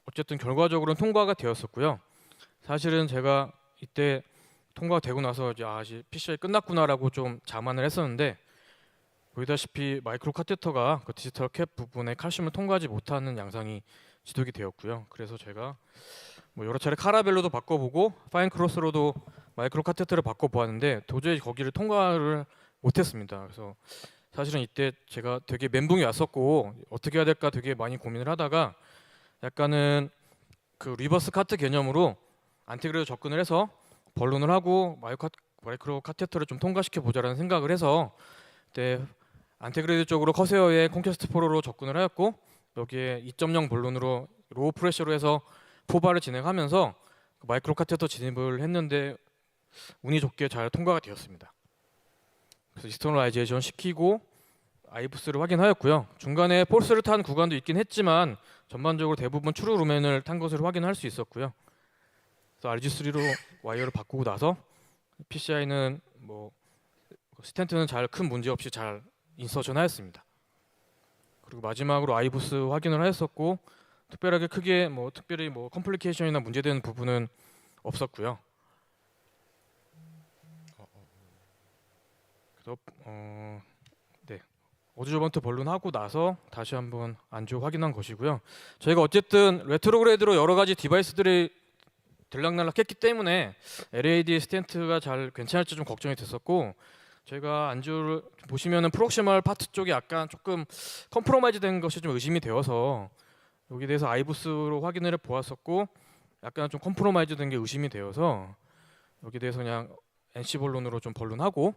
어쨌든 결과적으로는 통과가 되었었고요. 사실은 제가 이때 통과가 되고 나서 이제 PCI 끝났구나라고 좀 자만을 했었는데, 보이다시피 마이크로 카테터가 그 디지털 캡 부분에 칼슘을 통과하지 못하는 양상이 지속이 되었고요. 그래서 제가 뭐 여러 차례 카라벨로도 바꿔보고 파인 크로스로도 마이크로 카테터를 바꿔보았는데 도저히 거기를 통과를 못했습니다. 그래서 사실은 이때 제가 되게 멘붕이 왔었고 어떻게 해야 될까 되게 많이 고민을 하다가 약간은 그 리버스 카트 개념으로 안티그레이드 접근을 해서 벌룬을 하고 마이크로 카테터를 좀 통과시켜 보자라는 생각을 해서 그때 안티그레이드 쪽으로 커세어의 콘퀘스트 프로로 접근을 하였고 여기에 2.0 벌룬으로 로우 프레셔로 해서 포바를 진행하면서 마이크로 카테터 진입을 했는데 운이 좋게 잘 통과가 되었습니다. 그래서 익스터널라이제이션 시키고 아이브스를 확인하였고요. 중간에 폴스를 탄 구간도 있긴 했지만 전반적으로 대부분 트루 루멘을 탄 것을 확인할 수 있었고요. 그래서 RG3로 와이어를 바꾸고 나서 PCI는 뭐 스탠트는 잘 큰 문제 없이 잘 인서션하였습니다. 그리고 마지막으로 아이브스 확인을 하였었고 특별히 컴플리케이션이나 문제되는 부분은 없었고요. 그래서 네. 어드저번트 벌룬하고 나서 다시 한번 안주 확인한 것이고요. 저희가 어쨌든 레트로그레이드로 여러 가지 디바이스들이 들락날락했기 때문에 LAD 스탠트가 잘 괜찮을지 좀 걱정이 됐었고 저희가 안주를 보시면은 프록시멀 파트 쪽이 약간 조금 컴프로마이즈 된 것이 좀 의심이 되어서 여기에 대해서 아이브스로 확인을 해 보았었고 약간 좀 컴프로마이즈 된 게 의심이 되어서 여기에 대해서 그냥 NC 벌룬으로 좀 벌룬하고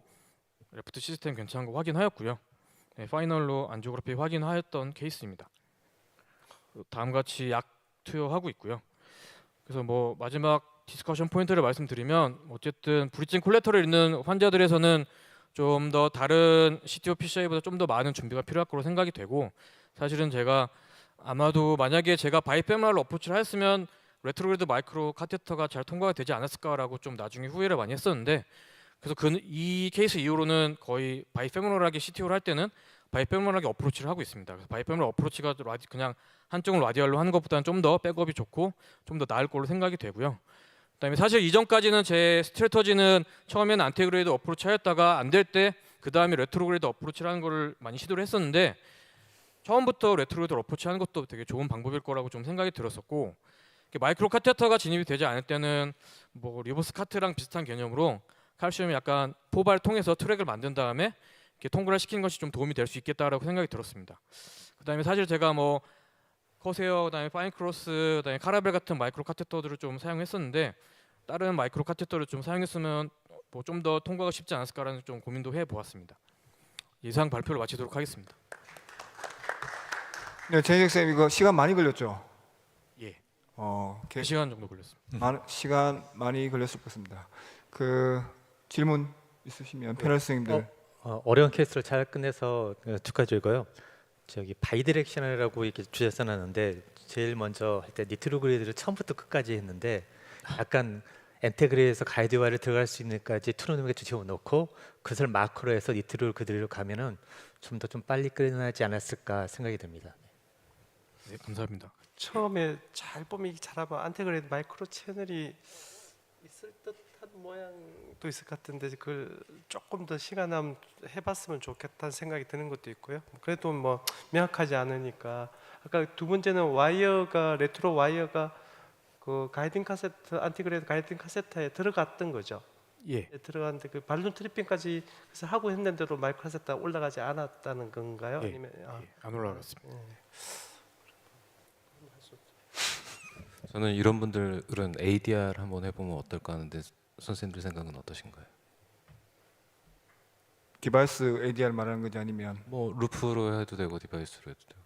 레프트 시스템 괜찮은 거 확인하였고요. 네, 파이널로 안지오그래피 확인하였던 케이스입니다. 다음 같이 약 투여하고 있고요. 그래서 뭐 마지막 디스커션 포인트를 말씀드리면 어쨌든 브리징 콜레터를 있는 환자들에서는 좀 더 다른 CTO PCI보다 좀 더 많은 준비가 필요할 거로 생각이 되고 사실은 제가 아마도 만약에 제가 바이페모랄 어프로치를 했으면 레트로그레이드 마이크로 카테터가 잘 통과가 되지 않았을까라고 좀 나중에 후회를 많이 했었는데 그래서 이 케이스 이후로는 거의 바이페모럴하게 CTO를 할 때는 바이페모럴하게 어프로치를 하고 있습니다. 그래서 바이페모럴 어프로치가 그냥 한쪽을 라디얼로 하는 것보다는 좀 더 백업이 좋고 좀 더 나을 걸로 생각이 되고요. 그다음에 사실 이전까지는 제 스트래터지는 처음에는 안티그레이드 어프로치 하였다가 안 될 때 그 다음에 레트로그레이드 어프로치를 하는 거를 많이 시도를 했었는데 처음부터 레트로그레이드 어프로치 하는 것도 되게 좋은 방법일 거라고 좀 생각이 들었었고 마이크로 카테터가 진입이 되지 않을 때는 뭐 리버스 카트랑 비슷한 개념으로 칼슘이 약간 포바를 통해서 트랙을 만든 다음에 이렇게 통과를 시키는 것이 좀 도움이 될 수 있겠다라고 생각이 들었습니다. 그다음에 사실 제가 뭐 커세어, 그다음에 파인크로스, 그다음에 카라벨 같은 마이크로 카테터들을 좀 사용했었는데 다른 마이크로 카테터를 좀 사용했으면 뭐 좀 더 통과가 쉽지 않았을까라는 좀 고민도 해보았습니다. 이상 발표를 마치도록 하겠습니다. 네, 제이잭 쌤 이거 시간 많이 걸렸죠? 예. 3시간 정도 걸렸습니다. 시간 많이 걸렸을 것 같습니다. 그 질문 있으시면 패널 선생님들. 어려운 케이스를 잘 끝내서 축하드리고요. 저기 바이디렉셔널이라고 이렇게 주제 써놨는데 제일 먼저 할 때 니트로그레이드를 처음부터 끝까지 했는데 약간 엔테그레이드에서 가이드와이를 들어갈 수 있는까지 트루노믹에 주체を놓고 그것을 마크로 해서 니트로 그대로 가면은 좀 더 좀 빨리 끝나지 않았을까 생각이 듭니다. 네, 감사합니다. 처음에 잘 보면 잘하면 안테그레이드 마이크로 채널이 있을 듯한 모양도 있을 것 같은데 그걸 조금 더 시간 남 해봤으면 좋겠다는 생각이 드는 것도 있고요. 그래도 뭐 명확하지 않으니까 아까 두 번째는 와이어가 레트로 와이어가 그 가이딩 카세트 안티그레이드 가이딩 카세트에 들어갔던 거죠. 예. 들어갔는데 그 발룬 트리핑까지 그래서 하고 했는데도 마이크로 카세트가 올라가지 않았다는 건가요? 예. 아니면 안 올라갔습니다. 저는 이런 분들은 ADR 한번 해보면 어떨까 하는데 선생님들 생각은 어떠신가요? 디바이스 ADR 말하는 거지 아니면? 뭐 루프로 해도 되고 디바이스로 해도 되고.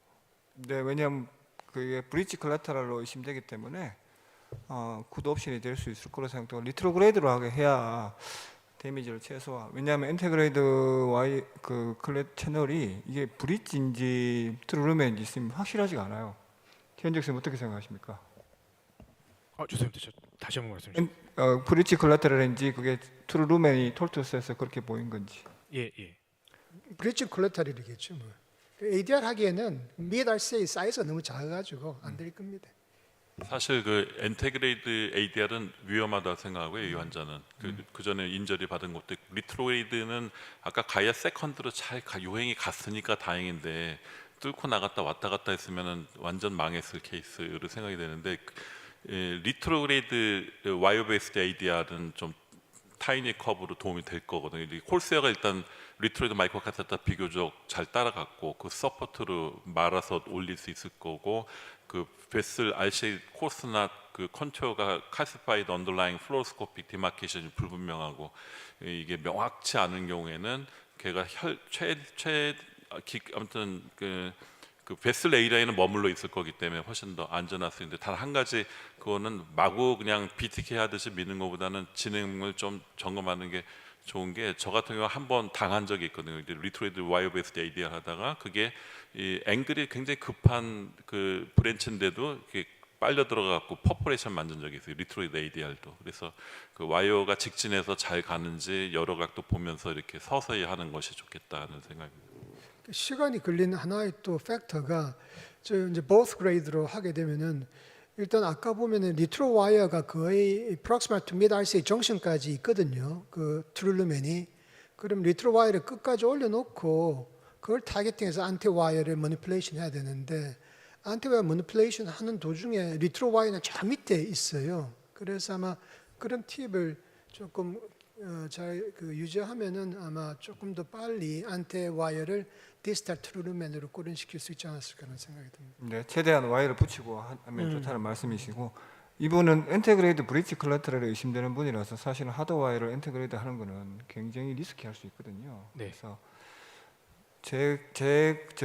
네, 왜냐하면 그게 브릿지 콜라테럴로 의심되기 때문에 굿 옵션이 될 수 있을 거로 생각되고 리트로그레이드로 하게 해야 데미지를 최소화. 왜냐하면 인테그레이드 와이 그 클렛 채널이 이게 브릿지인지 트루루멘인지 있으면 확실하지가 않아요. 현적 쌤 어떻게 생각하십니까? 죄송합니다. 다시 한번 말씀해 주세요. 브릿지 콜라테럴인지 그게 트루루멘이 톨투스에서 그렇게 보인 건지. 예. 브릿지 콜레터럴이겠죠. 뭐. ADR 하기에는 미드 RCA 사이즈가 너무 작아가지고 안 될 겁니다. 사실 그 엔테그레이드 ADR은 위험하다 생각하고요. 이 환자는 그 전에 인저리 받은 것도 있고 리트로그레이드는 아까 가이아 세컨드로 잘 요행이 갔으니까 다행인데 뚫고 나갔다 왔다 갔다 했으면은 완전 망했을 케이스로 생각이 되는데 리트로그레이드 와이어 베이스드 ADR은 좀 타이니 커브로 도움이 될 거거든요. 콜세어가 일단 리트로이드 마이크로 카테터 비교적 잘 따라갔고 그 서포트로 말아서 올릴 수 있을 거고 그 베슬 RCA 코스나 그 컨투어가 칼시파이드 언더라잉 플로로스코픽 디마케이션이 불분명하고 이게 명확치 않은 경우에는 걔가 아무튼 그 베슬 에이라에는 머물러 있을 거기 때문에 훨씬 더 안전할 수 있는데, 단 한 가지 그거는 마구 그냥 BTK 하듯이 미는 것보다는 진행을 좀 점검하는 게 좋은 게, 저 같은 경우 한 번 당한 적이 있거든요. 이제 리트로이드 와이어 베이스드 ADR 하다가 그게 이 앵글이 굉장히 급한 그 브랜치인데도 이렇게 빨려 들어가고 퍼포레이션 만든 적이 있어요. 리트로이드 ADR도. 그래서 그 와이어가 직진해서 잘 가는지 여러 각도 보면서 이렇게 서서히 하는 것이 좋겠다는 생각입니다. 시간이 걸리는 하나의 또 팩터가 저 이제 both grade로 하게 되면은 일단 아까 보면은 리트로 와이어가 거의 proximal to mid RCA 정션까지 있거든요. 그 트룰루멘이. 그럼 리트로 와이어를 끝까지 올려놓고 그걸 타겟팅해서 안티 와이어를 머니플레이션 해야 되는데, 안티 와이어 머니플레이션 하는 도중에 리트로 와이어는 저 밑에 있어요. 그래서 아마 그런 팁을 조금 잘 유지하면은 아마 조금 더 빨리 안티 와이어를 디스탈 트루루멘으로 꼬린시킬 수 있지 않았을까 하는 생각이 듭니다. 네, 최대한 와이어를 붙이고 하면 좋다는 말씀이시고, 이분은 인테그레이드 브릿지 콜라테럴에 의심되는 분이라서 사실은 하드 와이어를 인테그레이드 하는 거는 굉장히 리스키할 수 있거든요. 네. 그래서 제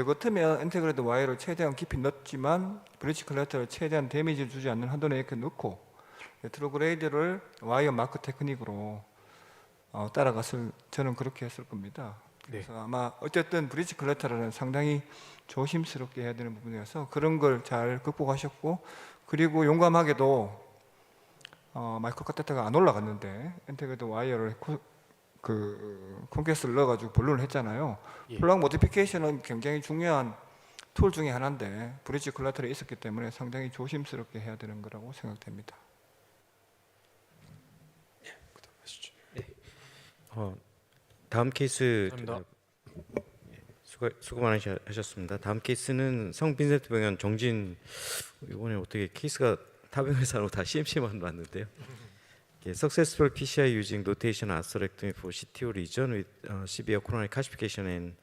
같으면 인테그레이드 와이어를 최대한 깊이 넣지만 브릿지 콜라테럴 최대한 데미지를 주지 않는 한도 내에 이렇게 넣고 레트로그레이드를 와이어 마크 테크닉으로 따라갔을, 저는 그렇게 했을 겁니다. 네. 그래서 아마 어쨌든 브릿지 콜라테럴은 상당히 조심스럽게 해야 되는 부분이어서 그런 걸 잘 극복하셨고, 그리고 용감하게도 마이크로 카테터가 안 올라갔는데 인테그레이드 와이어를 콘캐스를 넣어가지고 본론을 했잖아요. 예. 플러그 모디피케이션은 굉장히 중요한 툴 중에 하나인데 브릿지 콜라테럴이 있었기 때문에 상당히 조심스럽게 해야 되는 거라고 생각됩니다. 다음 케이스 감사합니다. 수고 많으셨습니다. 다음 케이스는 성 빈센트 병원 정진. 이번에 어떻게 케이스가 타병을 사로 다 CMC만 봤는데요. Successful PCI using notation atherectomy for CTO region with severe coronary calcification and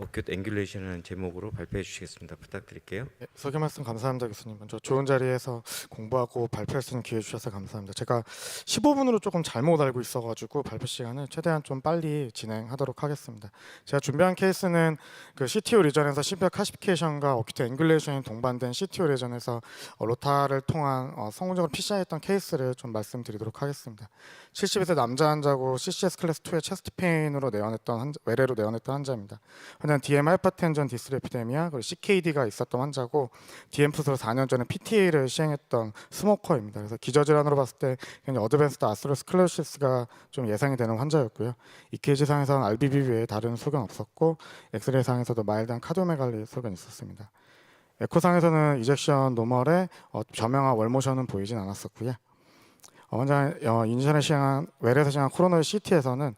acute angulation이라는 제목으로 발표해 주시겠습니다. 부탁드릴게요. 네, 소개 말씀 감사합니다, 교수님. 먼저 좋은 자리에서 공부하고 발표할 수 있는 기회 주셔서 감사합니다. 제가 15분으로 조금 잘못 알고 있어가지고 발표 시간을 최대한 좀 빨리 진행하도록 하겠습니다. 제가 준비한 케이스는 그 CTO 리전에서 시비어 카시피케이션과 어큐트 앵귤레이션이 동반된 CTO 리전에서 로타를 통한 성공적으로 PCI했던 케이스를 좀 말씀드리도록 하겠습니다. 70세 남자 환자고 CCS 클래스 2의 체스트 페인으로 외래로 내원했던 환자입니다. 환자는 DM 하이퍼텐전 디스레피데미아 그리고 CKD가 있었던 환자고 DM풋으로 4년 전에 PTA를 시행했던 스모커입니다. 그래서 기저질환으로 봤을 때 굉장히 어드밴스드 아스로스클로시스가 좀 예상이 되는 환자였고요. EKG 상에서는 RBB 외에 다른 소견 없었고 엑스레이 상에서도 마일드한 카디오메갈리 소견이 있었습니다. 에코상에서는 이젝션 노멀에 저명한 월모션은 보이진 않았었고요. 환자 인션에 시행한 외래에서 시행한 코로너의 CT에서는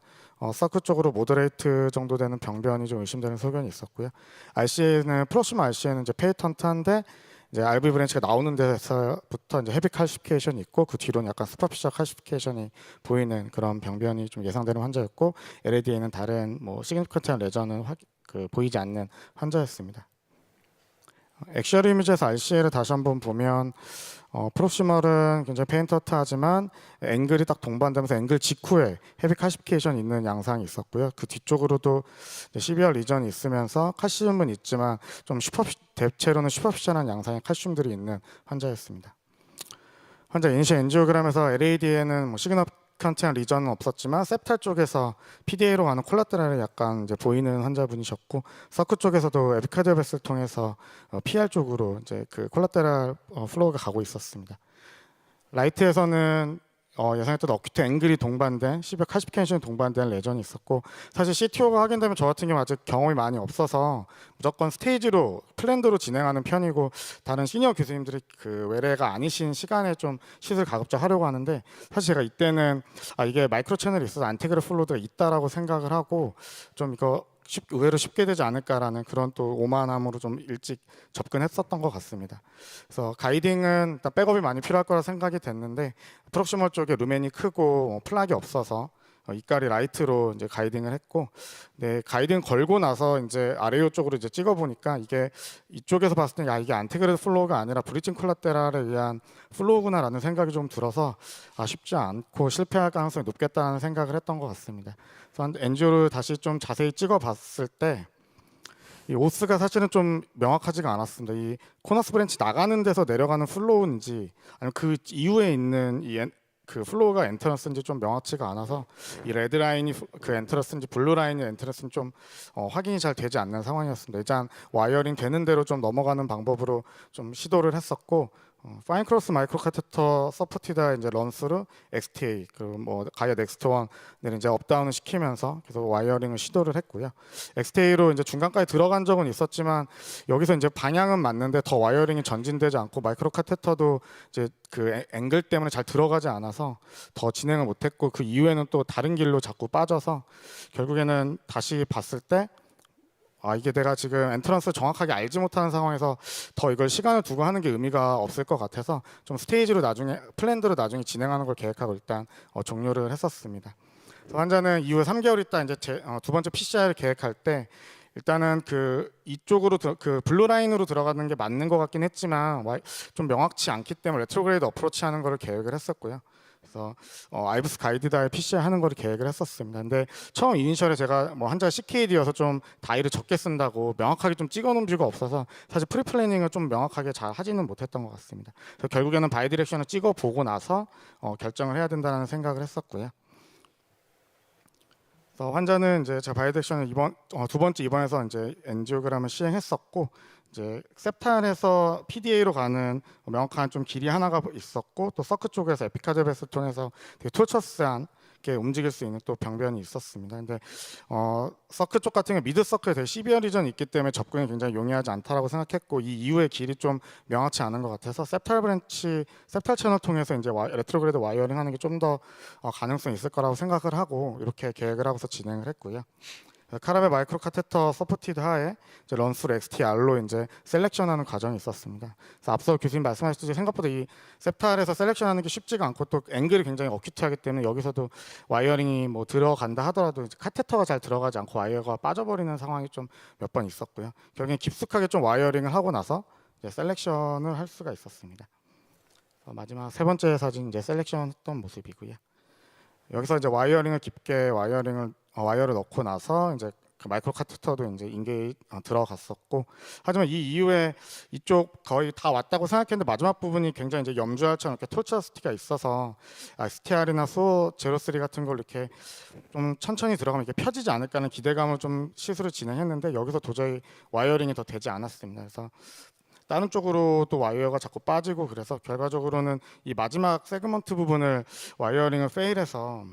서큐 쪽으로 모더레이트 정도 되는 병변이 좀 의심되는 소견이 있었고요. RCA는 프록시마 RCA는 이제 페이턴트한데 이제 RV 브랜치가 나오는 데서부터 이제 헤비 칼시피케이션이 있고 그 뒤로는 약간 슈퍼피셜 칼시피케이션이 보이는 그런 병변이 좀 예상되는 환자였고, LADA는 다른 시그니피컨트한 레전은 보이지 않는 환자였습니다. 액슈얼 이미지에서 RCA를 다시 한번 보면 프록시멀은 굉장히 페인터트하지만 앵글이 딱 동반되면서 앵글 직후에 헤비 칼시피케이션이 있는 양상이 있었고요. 그 뒤쪽으로도 CBR 리전이 있으면서 칼슘은 있지만 좀 대체로는 슈퍼피셜한 양상의 칼슘들이 있는 환자였습니다. 환자 이니셜 엔지오그램에서 LAD에는 시그니피컨트한 리전은 없었지만 septal 쪽에서 PDA로 가는 콜라테랄이 약간 이제 보이는 환자분이셨고, 서큐 쪽에서도 에피카디오 베스를 통해서 PR 쪽으로 이제 그 콜라테랄 플로우가 가고 있었습니다. 라이트에서는 예상했던 어큐트 앵글이 동반된 시비어 칼시피케이션이 동반된 레전이 있었고, 사실 CTO가 확인되면 저 같은 경우 아직 경험이 많이 없어서 무조건 스테이지로 플랜드로 진행하는 편이고, 다른 시니어 교수님들이 그 외래가 아니신 시간에 좀 시술 가급적 하려고 하는데, 사실 제가 이때는 이게 마이크로 채널이 있어서 안테그레 플로우가 있다라고 생각을 하고 좀 이거 의외로 쉽게 되지 않을까라는 그런 또 오만함으로 좀 일찍 접근했었던 것 같습니다. 그래서 가이딩은 일단 백업이 많이 필요할 거라 생각이 됐는데 프록시멀 쪽에 루멘이 크고 플락이 없어서 이까리 라이트로 이제 가이딩을 했고, 네, 가이딩 걸고 나서 이제 아래요 쪽으로 이제 찍어 보니까 이게 이쪽에서 봤을 때 야, 이게 안테그레이드 플로우가 아니라 브리칭 콜라테랄에 의한 플로우구나라는 생각이 좀 들어서 쉽지 않고 실패할 가능성이 높겠다는 생각을 했던 것 같습니다. 그래서 엔지오를 다시 좀 자세히 찍어 봤을 때 이 오스가 사실은 좀 명확하지가 않았습니다. 이 코너스 브랜치 나가는 데서 내려가는 플로우인지 아니면 그 이후에 있는 그 플로우가 엔터런스인지 좀 명확치가 않아서 이 레드 라인이 그 엔터런스인지 블루 라인이 엔터런스인지 좀 확인이 잘 되지 않는 상황이었습니다. 일단 와이어링 되는 대로 좀 넘어가는 방법으로 좀 시도를 했었고, 파인 크로스 마이크로 카테터 서포티다 이제 런스루 XTA 그 뭐 가이아 넥스트 원을 이제 업다운을 시키면서 계속 와이어링을 시도를 했고요. XTA로 이제 중간까지 들어간 적은 있었지만 여기서 이제 방향은 맞는데 더 와이어링이 전진되지 않고 마이크로 카테터도 이제 그 앵글 때문에 잘 들어가지 않아서 더 진행을 못했고, 그 이후에는 또 다른 길로 자꾸 빠져서 결국에는 다시 봤을 때 이게 내가 지금 엔트런스 정확하게 알지 못하는 상황에서 더 이걸 시간을 두고 하는 게 의미가 없을 것 같아서 좀 스테이지로 나중에 플랜대로 나중에 진행하는 걸 계획하고 일단 종료를 했었습니다. 그래서 환자는 이후에 3개월 있다 이제 두 번째 PCI를 계획할 때 일단은 그 이쪽으로 그 블루 라인으로 들어가는 게 맞는 것 같긴 했지만 좀 명확치 않기 때문에 레트로그레이드 어프로치 하는 거를 계획을 했었고요. 그래서 아이브스 가이드다에 PCI 하는 거를 계획을 했었습니다. 근데 처음 이니셜에 제가 뭐 환자가 CKD여서 좀 다이를 적게 쓴다고 명확하게 좀 찍어놓은 뷰가 없어서 사실 프리플래닝을 좀 명확하게 잘 하지는 못했던 것 같습니다. 그래서 결국에는 바이 디렉션을 찍어 보고 나서 결정을 해야 된다는 생각을 했었고요. 그래서 환자는 이제 제가 바이 디렉션을 두 번째 입원해서 이제 엔지오그램을 시행했었고, 이제 셉탈에서 PDA로 가는 명확한 좀 길이 하나가 있었고, 또 서크 쪽에서 에피카드베스톤에서 되게 톨처스한 게 움직일 수 있는 또 병변이 있었습니다. 근데 서크 쪽 같은 경우 미드 서크에 되게 시비어 리전이 있기 때문에 접근이 굉장히 용이하지 않다라고 생각했고, 이 이후의 길이 좀 명확치 않은 것 같아서 셉탈 채널 통해서 이제 레트로그레이드 와이어링 하는 게 좀 더 가능성이 있을 거라고 생각을 하고 이렇게 계획을 하고서 진행을 했고요. 카라멜 마이크로 카테터 서포티드 하에 이제 런스루 XTR로 이제 셀렉션하는 과정이 있었습니다. 그래서 앞서 교수님 말씀하셨듯이 생각보다 이 셉탈에서 셀렉션하는 게 쉽지가 않고 또 앵글이 굉장히 어큐트하기 때문에 여기서도 와이어링이 뭐 들어간다 하더라도 이제 카테터가 잘 들어가지 않고 와이어가 빠져버리는 상황이 좀 몇 번 있었고요. 결국엔 깊숙하게 좀 와이어링을 하고 나서 이제 셀렉션을 할 수가 있었습니다. 마지막 세 번째 사진 이제 셀렉션했던 모습이고요. 여기서 이제 와이어링을 깊게 와이어를 넣고 나서 이제 그 마이크로 카테터도 이제 인게이 들어갔었고, 하지만 이 이후에 이쪽 거의 다 왔다고 생각했는데 마지막 부분이 굉장히 이제 염주알처럼 이렇게 톨처스티가 있어서 STR이나 수호 제로3 같은 걸 이렇게 좀 천천히 들어가면 이렇게 펴지지 않을까 하는 기대감을 좀 시술을 진행했는데 여기서 도저히 와이어링이 더 되지 않았습니다. 그래서 다른 쪽으로 또 와이어가 자꾸 빠지고, 그래서 결과적으로는 이 마지막 세그먼트 부분을 와이어링을 페일해서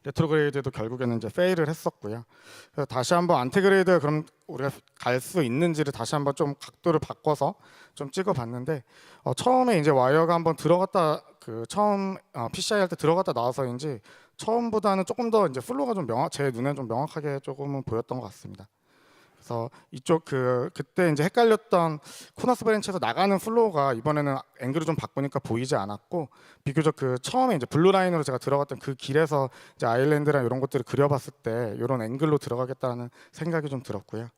레트로그레이드도 결국에는 이제 페일을 했었고요. 그래서 다시 한번 안테그레이드 그럼 우리가 갈 수 있는지를 다시 한번 좀 각도를 바꿔서 좀 찍어봤는데 처음에 이제 와이어가 한번 들어갔다 처음 PCI 할 때 들어갔다 나와서인지 처음보다는 조금 더 이제 플로우가 좀 제 눈에 좀 명확하게 조금은 보였던 것 같습니다. 그래서 이쪽 그때 이제 헷갈렸던 코너스 브랜치에서 나가는 플로우가 이번에는 앵글을 좀 바꾸니까 보이지 않았고, 비교적 처음에 이제 블루 라인으로 제가 들어갔던 그 길에서 이제 아일랜드랑 이런 것들을 그려봤을 때 이런 앵글로 들어가겠다는 생각이 좀 들었고요.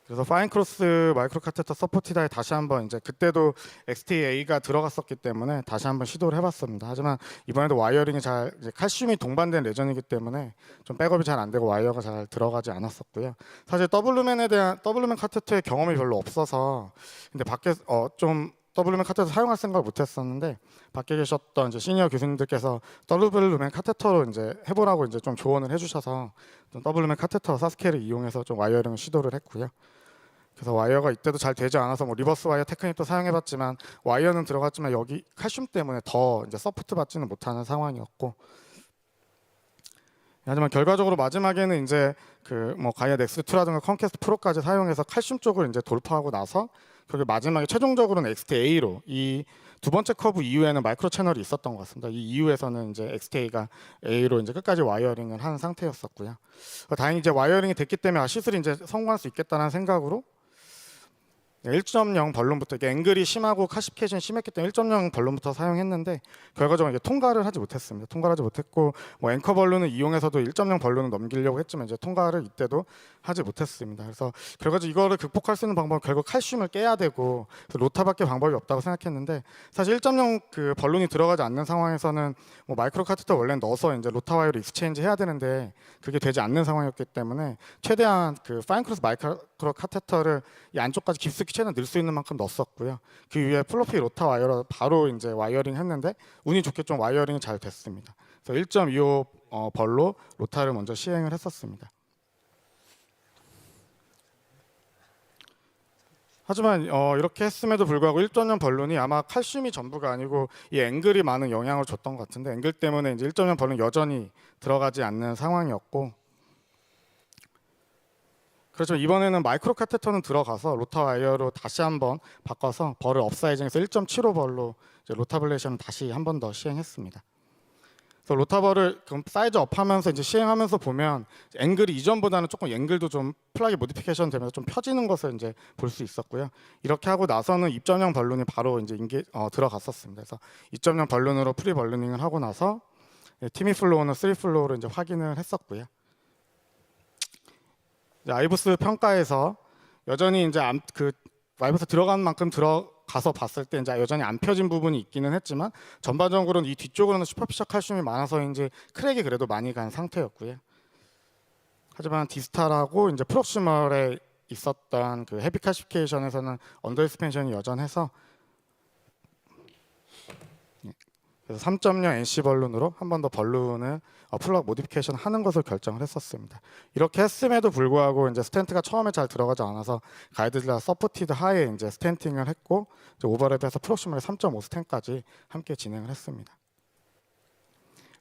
그래서 파인 크로스 마이크로 카테터 서포티다에 다시 한번 이제 그때도 XTA가 들어갔었기 때문에 다시 한번 시도를 해봤습니다. 하지만 이번에도 와이어링이 잘 이제 칼슘이 동반된 레전이기 때문에 좀 백업이 잘 안 되고 와이어가 잘 들어가지 않았었고요. 사실 더블루맨 카테터의 경험이 별로 없어서 근데 밖에 좀 더블루맨 카테터 사용할 생각을 못했었는데 밖에 계셨던 이제 시니어 교수님들께서 더블루맨 카테터로 이제 해보라고 이제 좀 조언을 해주셔서 좀 더블루맨 카테터 사스케를 이용해서 좀 와이어링을 시도를 했고요. 그래서 와이어가 이때도 잘 되지 않아서 뭐 리버스 와이어 테크닉도 사용해봤지만 와이어는 들어갔지만 여기 칼슘 때문에 더 이제 서포트 받지는 못하는 상황이었고, 하지만 결과적으로 마지막에는 이제 뭐 가이아 넥스트 2라든가 컴캐스트 프로까지 사용해서 칼슘 쪽을 이제 돌파하고 나서 그리고 마지막에 최종적으로는 XTA로 이 두 번째 커브 이후에는 마이크로 채널이 있었던 것 같습니다. 이 이후에서는 이제 XTA가 A로 이제 끝까지 와이어링을 한 상태였었고요. 다행히 이제 와이어링이 됐기 때문에 시술이 이제 성공할 수 있겠다는 생각으로 1.0 벌룬부터 이게 앵글이 심하고 카시피케이션이 심했기 때문에 1.0 벌룬부터 사용했는데 결과적으로 이게 통과를 하지 못했습니다. 통과를 하지 못했고 뭐 앵커 벌룬을 이용해서도 1.0 벌룬을 넘기려고 했지만 이제 통과를 이때도 하지 못했습니다. 그래서 결과적으로 이거를 극복할 수 있는 방법은 결국 칼슘을 깨야 되고 로타밖에 방법이 없다고 생각했는데 사실 1.0 그 벌룬이 들어가지 않는 상황에서는 뭐 마이크로 카테터 원래 넣어서 이제 로타 와이어로 익스체인지 해야 되는데 그게 되지 않는 상황이었기 때문에 최대한 그 파인 크로스 마이크로 카테터를 이 안쪽까지 깊숙이 최대한 넣을 수 있는 만큼 넣었었고요. 그 위에 플로피 로타 와이어로 바로 이제 와이어링 했는데 운이 좋게 좀 와이어링이 잘 됐습니다. 그래서 1.25 벌로 로타를 먼저 시행을 했었습니다. 하지만 이렇게 했음에도 불구하고 1.0 벌룬이 아마 칼슘이 전부가 아니고 이 앵글이 많은 영향을 줬던 것 같은데 앵글 때문에 이제 1.0 벌룬 여전히 들어가지 않는 상황이었고 그렇죠. 이번에는 마이크로 카테터는 들어가서 로타 와이어로 다시 한번 바꿔서 벌을 업사이징해서 1.75 벌로 이제 로타블레이션을 다시 한 번 더 시행했습니다. 그래서 로타벌을 그럼 사이즈 업하면서 이제 시행하면서 보면 앵글이 이전보다는 조금 앵글도 좀 플라기 모디피케이션 되면서 좀 펴지는 것을 이제 볼 수 있었고요. 이렇게 하고 나서는 2.0 벌룬이 바로 이제 들어갔었습니다. 그래서 2.0 벌룬으로 프리 벌루닝을 하고 나서 티미 플로우는 3 플로우로 이제 확인을 했었고요. 아이브스 평가에서 여전히 이제 그 아이브스 들어간 만큼 들어가서 봤을 때 이제 여전히 안 펴진 부분이 있기는 했지만 전반적으로는 이 뒤쪽으로는 슈퍼피셜 칼슘이 많아서인지 크랙이 그래도 많이 간 상태였고요. 하지만 디스탈하고 이제 프록시멀에 있었던 그 헤비 카시피케이션에서는 언더 익스펜션이 여전해서 그래서 3.0 NC 벌룬으로 한 번 더 벌룬을 플러그 모디피케이션 하는 것을 결정을 했었습니다. 이렇게 했음에도 불구하고 이제 스텐트가 처음에 잘 들어가지 않아서 가이드라 서포티드 하에 이제 스텐팅을 했고 오버랩에서 프록시멀 3.5 스텐까지 함께 진행을 했습니다.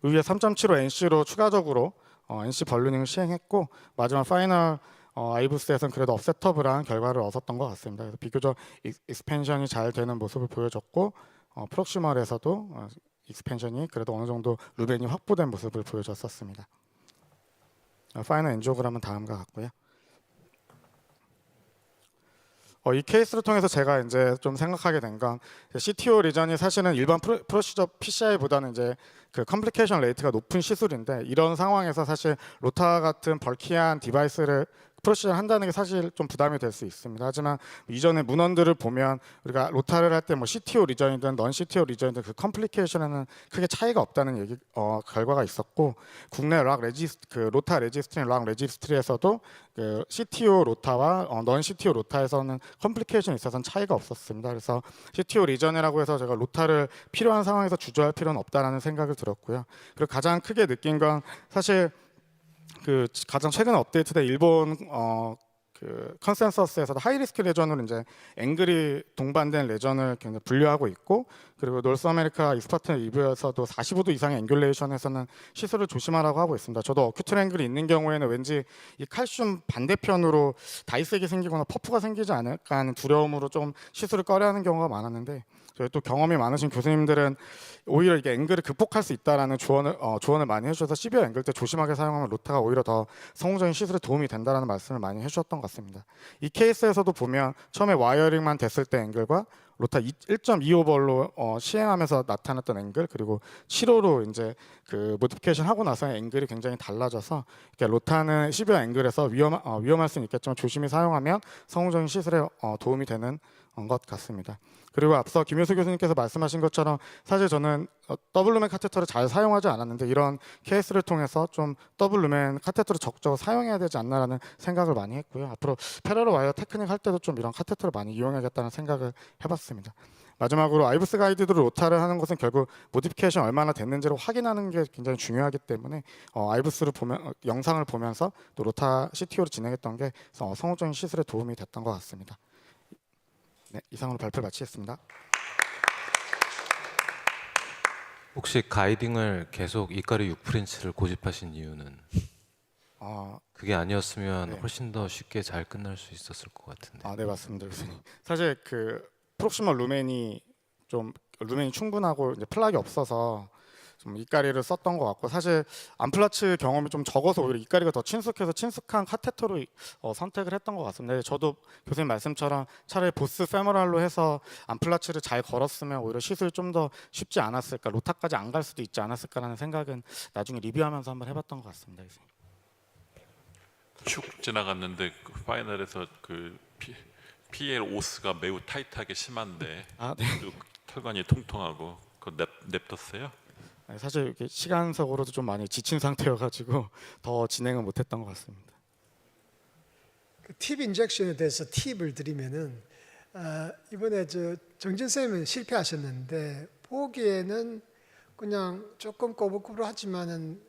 위에 3.75 NC로 추가적으로 NC 벌루닝을 시행했고 마지막 파이널 아이브스에서는 그래도 업셋터블한 결과를 얻었던 것 같습니다. 그래서 비교적 익스펜션이 잘 되는 모습을 보여줬고 프록시멀에서도 익스펜션이 그래도 어느 정도 루벤이 확보된 모습을 보여줬었습니다. 파이널 엔지오그램은 다음과 같고요. 이 케이스를 통해서 제가 이제 좀 생각하게 된 건 CTO 리전이 사실은 일반 프로시저 PCI보다는 이제 그 컴플리케이션 레이트가 높은 시술인데 이런 상황에서 사실 로타 같은 벌키한 디바이스를 프로시저를 한다는 게 사실 좀 부담이 될 수 있습니다. 하지만 이전의 문헌들을 보면 우리가 로타를 할 때 뭐 CTO 리전이든 넌 CTO 리전이든 그 컴플리케이션에는 크게 차이가 없다는 얘기 결과가 있었고 국내 로타 레지스트리 락 레지스트리에서도 그 CTO 로타와 넌 CTO 로타에서는 컴플리케이션이 있어서는 차이가 없었습니다. 그래서 CTO 리전이라고 해서 제가 로타를 필요한 상황에서 주저할 필요는 없다라는 생각을 들었고요. 그리고 가장 크게 느낀 건 사실 그 가장 최근 업데이트된 일본 그 컨센서스에서도 하이리스크 레전으로 이제 앵글이 동반된 레전을 굉장히 분류하고 있고 그리고 노스 아메리카 익스퍼트 리뷰에서도 45도 이상의 앵귤레이션에서는 시술을 조심하라고 하고 있습니다. 저도 어큐트 앵글이 있는 경우에는 왠지 이 칼슘 반대편으로 다이색이 생기거나 퍼프가 생기지 않을까 하는 두려움으로 좀 시술을 꺼려하는 경우가 많았는데 저희 또 경험이 많으신 교수님들은 오히려 이게 앵글을 극복할 수 있다라는 조언을 많이 해주셔서 시비어 앵글 때 조심하게 사용하면 로타가 오히려 더 성공적인 시술에 도움이 된다라는 말씀을 많이 해주셨던 것 같습니다. 이 케이스에서도 보면 처음에 와이어링만 됐을 때 앵글과 로타 1.25벌로 시행하면서 나타났던 앵글 그리고 7호로 이제 그 모디피케이션 하고 나서의 앵글이 굉장히 달라져서 로타는 시비어 앵글에서 위험할 수는 있겠지만 조심히 사용하면 성공적인 시술에 도움이 되는 것 같습니다. 그리고 앞서 김효수 교수님께서 말씀하신 것처럼 사실 저는 더블 루멘 카테터를 잘 사용하지 않았는데 이런 케이스를 통해서 좀 더블 루멘 카테터를 적극적으로 사용해야 되지 않나라는 생각을 많이 했고요. 앞으로 패러럴 와이어 테크닉 할 때도 좀 이런 카테터를 많이 이용해야겠다는 생각을 해봤습니다. 마지막으로 아이브스 가이드로 로타를 하는 것은 결국 모디피케이션 얼마나 됐는지를 확인하는 게 굉장히 중요하기 때문에 아이브스를 보면 영상을 보면서 또 로타 CTO를 진행했던 게 성공적인 시술에 도움이 됐던 것 같습니다. 네, 이상으로 발표를 마치겠습니다. 혹시 가이딩을 계속 이까리 6프린츠를 고집하신 이유는 그게 아니었으면 네. 훨씬 더 쉽게 잘 끝날 수 있었을 것 같은데. 네, 맞습니다, 교수님. 사실 그 프록시멀 루멘이 충분하고 이제 플락이 없어서 좀 이까리를 썼던 것 같고, 사실 암플라츠 경험이 좀 적어서 오히려 이까리가 더 친숙해서 친숙한 카테터로 선택을 했던 것 같습니다. 저도 교수님 말씀처럼 차라리 보스 페모랄로 해서 암플라츠를 잘 걸었으면 오히려 시술이 좀 더 쉽지 않았을까, 로타까지 안 갈 수도 있지 않았을까라는 생각은 나중에 리뷰하면서 한번 해봤던 것 같습니다. 교수님. 쭉 지나갔는데 그 파이널에서 그 PL 오스가 매우 타이트하게 심한데 또 혈관이 통통하고 그거 냅뒀어요? 네, 사실 이렇게 시간적으로도 좀 많이 지친 상태여가지고 더 진행을 못했던 것 같습니다. 그 팁 인젝션에 대해서 팁을 드리면은 이번에 정진 쌤은 실패하셨는데 보기에는 그냥 조금 꼬불꼬불하지만은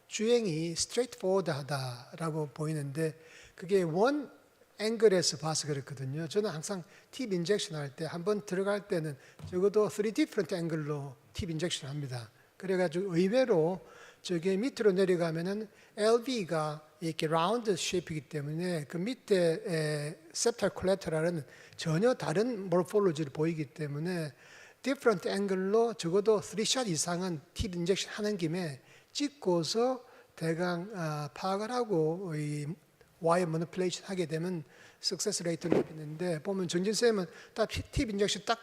주행이 straightforward하다라고 보이는데 그게 원 앵글에서 봐서 그렇거든요. 저는 항상 팁 인젝션 할 때 한번 들어갈 때는 적어도 3 different 앵글로 팁 인젝션 합니다. 그래가지고 의외로 저게 밑으로 내려가면은 LV가 이렇게 라운드 쉐입이기 때문에 그 밑에 septal collateral은 전혀 다른 모르폴로지를 보이기 때문에 different 앵글로 적어도 3샷 이상은 팁 인젝션 하는 김에 찍고서 대강 파악을 하고 이 와이어 머니플레이션 하게 되면 석세스 레이트를 높이는데 보면 정진 쌤은 딱 팁 인젝션 딱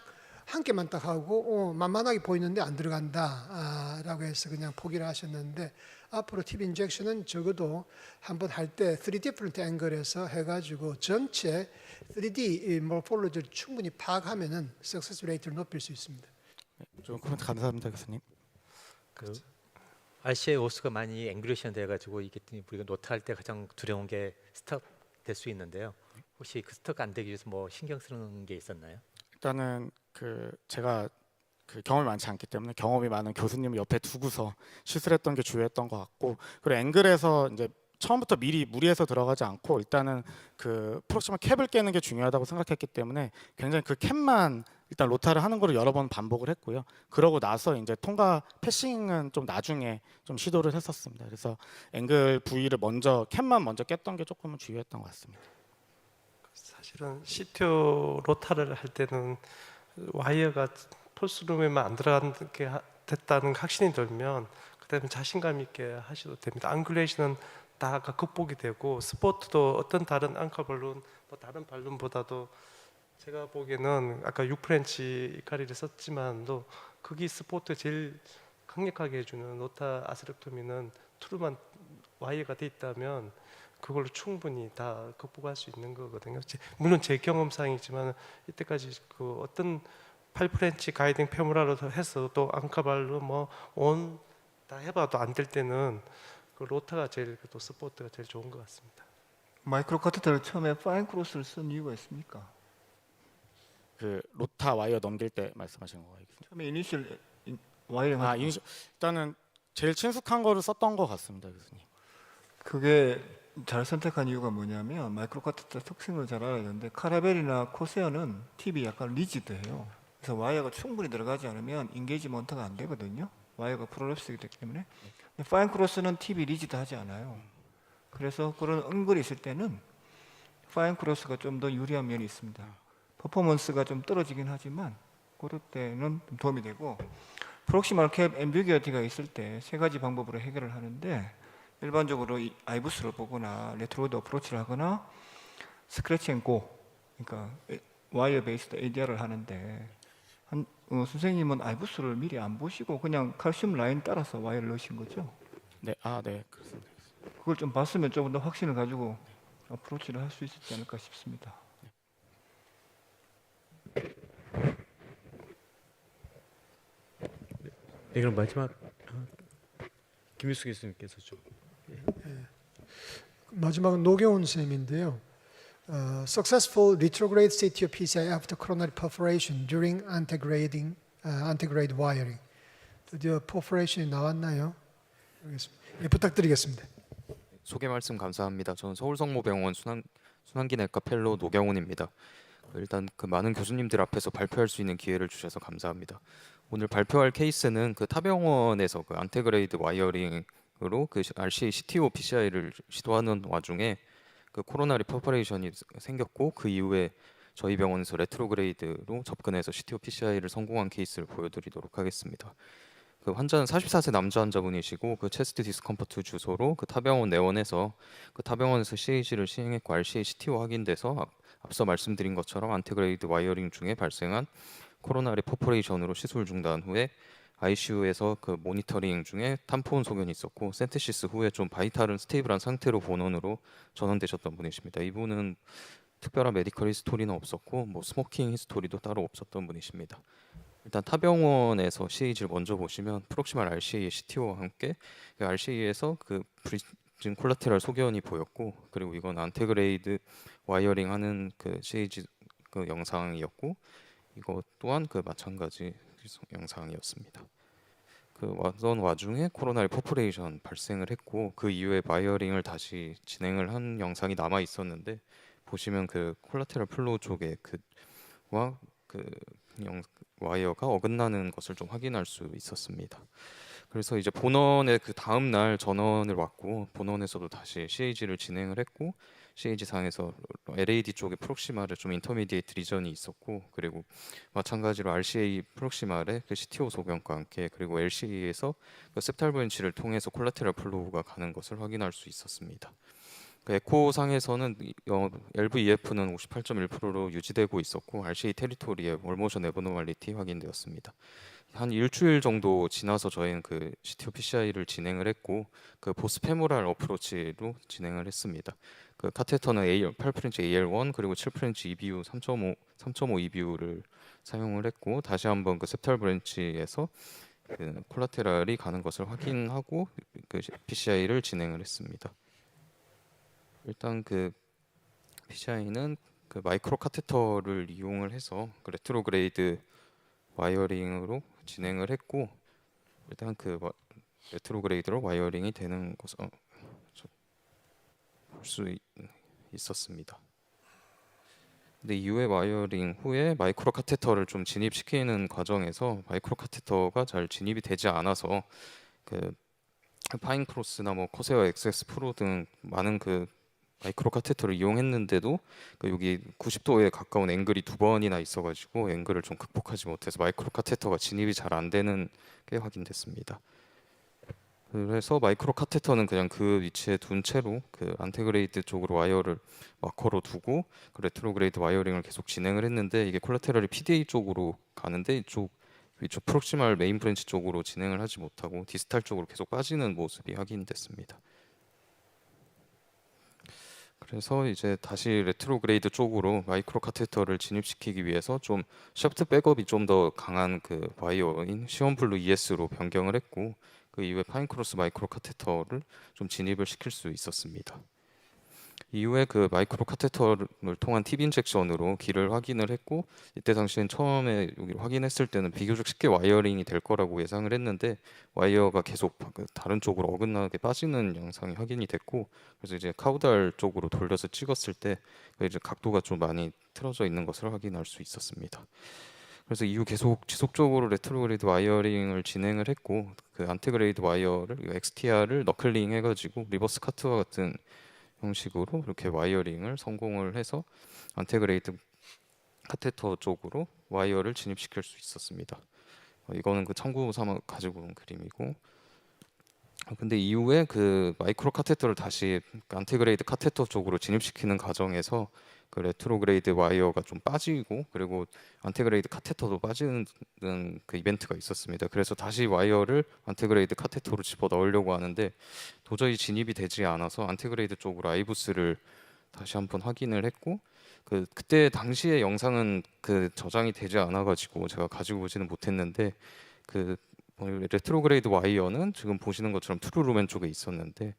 한 개만 딱 하고 만만하게 보이는데 안 들어간다라고 해서 그냥 포기를 하셨는데 앞으로 팁 인젝션은 적어도 한번 할 때 3 different 앵글에서 해가지고 전체 3D 모르폴로지를 충분히 파악하면은 석세스 레이트를 높일 수 있습니다. 좀 코멘트 감사합니다, 교수님. 그 RCA 오스가 많이 앵귤레이션 돼가지고 이게 우리가 노트할 때 가장 두려운 게 스톱 될 수 있는데요. 혹시 그 스톱 안 되기 위해서 뭐 신경 쓰는 게 있었나요? 일단은 제가 경험이 많지 않기 때문에 경험이 많은 교수님을 옆에 두고서 시술했던 게 주요했던 것 같고, 그리고 앵글에서 이제 처음부터 미리 무리해서 들어가지 않고 일단은 그 프록시멀 캡을 깨는 게 중요하다고 생각했기 때문에 굉장히 그 캡만 일단 로타를 하는 거를 여러 번 반복을 했고요. 그러고 나서 이제 통과 패싱은 좀 나중에 좀 시도를 했었습니다. 그래서 앵글 부위를 캡만 먼저 깼던 게 조금은 주요했던 것 같습니다. 사실은 CTO 로타를 할 때는 와이어가 폴스룸에만 안 들어가게 됐다는 확신이 들면 그다음에 자신감 있게 하셔도 됩니다. 앵귤레이션은 다 극복이 되고 스포트도 어떤 다른 앙커 발룬, 뭐 다른 발룬보다도 제가 보기에는 아까 6프렌치 이카리를 썼지만도 거기 스포트 제일 강력하게 해주는 로타 아스렉토미는 트루만 와이어가 돼 있다면 그걸로 충분히 다 극복할 수 있는 거거든요. 물론 제 경험상이지만 이때까지 그 어떤 8프렌치 가이딩 페모라로 해서 또 앙카발로 뭐온 다 해봐도 안 될 때는 그 로타가 제일 또 스포트가 제일 좋은 것 같습니다. 마이크로 카테터를 처음에 파인 크로스를 쓴 이유가 있습니까? 그 로타 와이어 넘길 때 말씀하시는 거예요? 처음에 이니셜 와이어 일단은 제일 친숙한 거를 썼던 것 같습니다, 교수님. 그게 잘 선택한 이유가 뭐냐면 마이크로 카테터 특징을 잘 알아야 되는데 카라벨이나 코세어는 팁이 약간 리지드해요. 그래서 와이어가 충분히 들어가지 않으면 인게이지먼트가 안 되거든요. 와이어가 프로랩스이기 때문에. 파인 크로스는 팁이 리지드하지 않아요. 그래서 그런 앵글이 있을 때는 파인 크로스가 좀 더 유리한 면이 있습니다. 퍼포먼스가 좀 떨어지긴 하지만 그럴 때는 좀 도움이 되고, 프록시멀 캡 앰비규어티가 있을 때 세 가지 방법으로 해결을 하는데 일반적으로 아이부스를 보거나 레트로드 어프로치를 하거나 스크래치 앤 고, 그러니까 와이어 베이스드 ADR을 하는데 선생님은 아이부스를 미리 안 보시고 그냥 칼슘 라인 따라서 와이어를 넣으신 거죠? 네, 네, 그렇습니다. 그걸 좀 봤으면 조금 더 확신을 가지고 어프로치를 할 수 있지 않을까 싶습니다. 네, 그럼 마지막 김일수 교수님께서 좀. 마지막은 노경훈 쌤인데요. Successful retrograde CTO PCI after coronary perforation during antegrade wiring. 드디어 perforation이 나왔나요? 예, 부탁드리겠습니다. 소개 말씀 감사합니다. 저는 서울성모병원 순환기내과 펠로 노경훈입니다. 일단 그 많은 교수님들 앞에서 발표할 수 있는 기회를 주셔서 감사합니다. 오늘 발표할 케이스는 그 타병원에서 그 안테그레이드 와이어링으로 그 RCA CTO PCI를 시도하는 와중에 그 코로나리 퍼퍼레이션이 생겼고 그 이후에 저희 병원에서 레트로그레이드로 접근해서 CTO PCI를 성공한 케이스를 보여드리도록 하겠습니다. 그 환자는 44세 남자 환자분이시고 그 체스트 디스컴포트 주소로 그 타병원 내원에서 그 타병원에서 CAG를 시행했고 RCA CTO 확인돼서 앞서 말씀드린 것처럼 안테그레이드 와이어링 중에 발생한 코로나리 퍼포레이션으로 시술 중단 후에 ICU에서 그 모니터링 중에 탐포온 소견이 있었고 센테시스 후에 좀 바이탈은 스테이블한 상태로 본원으로 전원되셨던 분이십니다. 이분은 특별한 메디컬 히스토리는 없었고 뭐 스모킹 히스토리도 따로 없었던 분이십니다. 일단 타병원에서 CAG를 먼저 보시면 프록시말 RCA의 CTO와 함께 그 RCA에서 그 브리진 콜라테럴 소견이 보였고 그리고 이건 안테그레이드 와이어링 하는 그 CAG 그 영상이었고 이것 또한 그 마찬가지 영상이었습니다. 그 와던 와중에 코로나리 퍼포레이션 발생을 했고 그 이후에 와이어링을 다시 진행을 한 영상이 남아 있었는데 보시면 그 콜라테럴 플로우 쪽에 그와 그 와이어가 어긋나는 것을 좀 확인할 수 있었습니다. 그래서 이제 본원에 그 다음 날 전원을 왔고 본원에서도 다시 CAG를 진행을 했고 CAG 상에서 LAD 쪽에 프록시말에 좀 인터미디에이트 리전이 있었고 그리고 마찬가지로 RCA 프록시말에 그 CTO 소견과 함께 그리고 LCA에서 그 septal 브랜치를 통해서 콜라테럴 플로우가 가는 것을 확인할 수 있었습니다. 그 에코 상에서는 LVEF는 58.1%로 유지되고 있었고 RCA 테리토리의 월모션 에버노멀리티 확인되었습니다. 한 일주일 정도 지나서 저희는 그 CTO PCI를 진행을 했고 그 보스페모랄 어프로치로 진행을 했습니다. 그 카테터는 8프렌치 AL1 그리고 7프렌치 EBU 3.5 EBU를 사용을 했고 다시 한번 그 septal 브랜치에서 그 콜라테랄이 가는 것을 확인하고 그 PCI를 진행을 했습니다. 일단 그 PCI는 그 마이크로 카테터를 이용을 해서 그 레트로그레이드 와이어링으로 진행을 했고 일단 그 레트로그레이드로 와이어링이 되는 것을 볼 수 있었습니다. 근데 이후에 와이어링 후에 마이크로 카테터를 좀 진입시키는 과정에서 마이크로 카테터가 잘 진입이 되지 않아서 그 파인크로스나 뭐 코세어 XS 프로 등 많은 그 마이크로 카테터를 이용했는데도 그 여기 90도에 가까운 앵글이 2번이나 있어가지고 앵글을 좀 극복하지 못해서 마이크로 카테터가 진입이 잘 안 되는 게 확인됐습니다. 그래서 마이크로 카테터는 그냥 그 위치에 둔 채로 그 안테그레이드 쪽으로 와이어를 마커로 두고 그 레트로그레이드 와이어링을 계속 진행을 했는데 이게 콜라테럴이 PDA 쪽으로 가는데 이쪽 프록시말 메인 브랜치 쪽으로 진행을 하지 못하고 디스탈 쪽으로 계속 빠지는 모습이 확인됐습니다. 그래서 이제 다시 레트로그레이드 쪽으로 마이크로 카테터를 진입시키기 위해서 좀 샤프트 백업이 좀 더 강한 그 와이어인 시온블루 ES로 변경을 했고 그 이후에 파인크로스 마이크로 카테터를 좀 진입을 시킬 수 있었습니다. 이후에 그 마이크로 카테터를 통한 팁 인젝션으로 길을 확인을 했고 이때 당시엔 처음에 여기를 확인했을 때는 비교적 쉽게 와이어링이 될 거라고 예상을 했는데 와이어가 계속 다른 쪽으로 어긋나게 빠지는 영상이 확인이 됐고 그래서 이제 카우달 쪽으로 돌려서 찍었을 때 이제 각도가 좀 많이 틀어져 있는 것을 확인할 수 있었습니다. 그래서 이후 계속 지속적으로 레트로그레이드 와이어링을 진행을 했고 그 안테그레이드 와이어를 XTR을 너클링 해가지고 리버스 카트와 같은 형식으로 이렇게 와이어링을 성공을 해서 안테그레이드 카테터 쪽으로 와이어를 진입시킬 수 있었습니다. 이거는 그 참고 삼아 가지고 온 그림이고 근데 이후에 그 마이크로 카테터를 다시 안테그레이드 카테터 쪽으로 진입시키는 과정에서 그 레트로그레이드 와이어가 좀 빠지고 그리고 안테그레이드 카테터도 빠지는 그 이벤트가 있었습니다. 그래서 다시 와이어를 안테그레이드 카테터로 집어 넣으려고 하는데 도저히 진입이 되지 않아서 안테그레이드 쪽으로 아이부스를 다시 한번 확인을 했고 그때 당시의 영상은 그 저장이 되지 않아 가지고 제가 가지고 오지는 못했는데 그 레트로그레이드 와이어는 지금 보시는 것처럼 트루루멘 쪽에 있었는데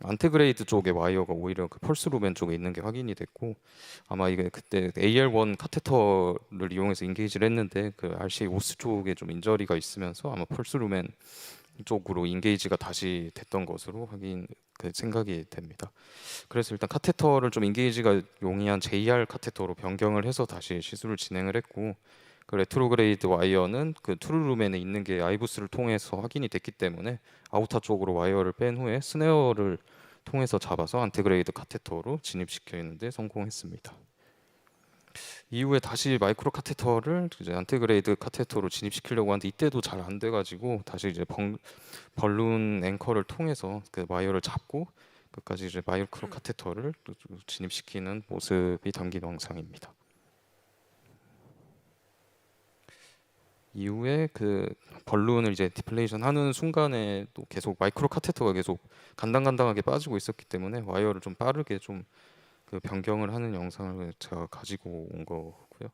안테그레이드 쪽에 와이어가 오히려 그 펄스루멘 쪽에 있는 게 확인이 됐고 아마 이게 그때 AL1 카테터를 이용해서 인게이지를 했는데 그 RCA 오스 쪽에 좀 인저리가 있으면서 아마 펄스루멘 쪽으로 인게이지가 다시 됐던 것으로 생각이 됩니다. 그래서 일단 카테터를 좀 인게이지가 용이한 JR 카테터로 변경을 해서 다시 시술을 진행을 했고 그 레트로그레이드 와이어는 그 트루루멘에 있는 게 아이부스를 통해서 확인이 됐기 때문에 아우터 쪽으로 와이어를 뺀 후에 스네어를 통해서 잡아서 안테그레이드 카테터로 진입시키는데 성공했습니다. 이후에 다시 마이크로 카테터를 이제 안테그레이드 카테터로 진입시키려고 하는데 이때도 잘 안 돼가지고 다시 이제 벌룬 앵커를 통해서 그 와이어를 잡고 끝까지 이제 마이크로 카테터를 진입시키는 모습이 담긴 영상입니다. 이후에 그 벌룬을 이제 디플레이션 하는 순간에 또 계속 마이크로 카테터가 계속 간당간당하게 빠지고 있었기 때문에 와이어를 좀 빠르게 좀 그 변경을 하는 영상을 제가 가지고 온 거고요.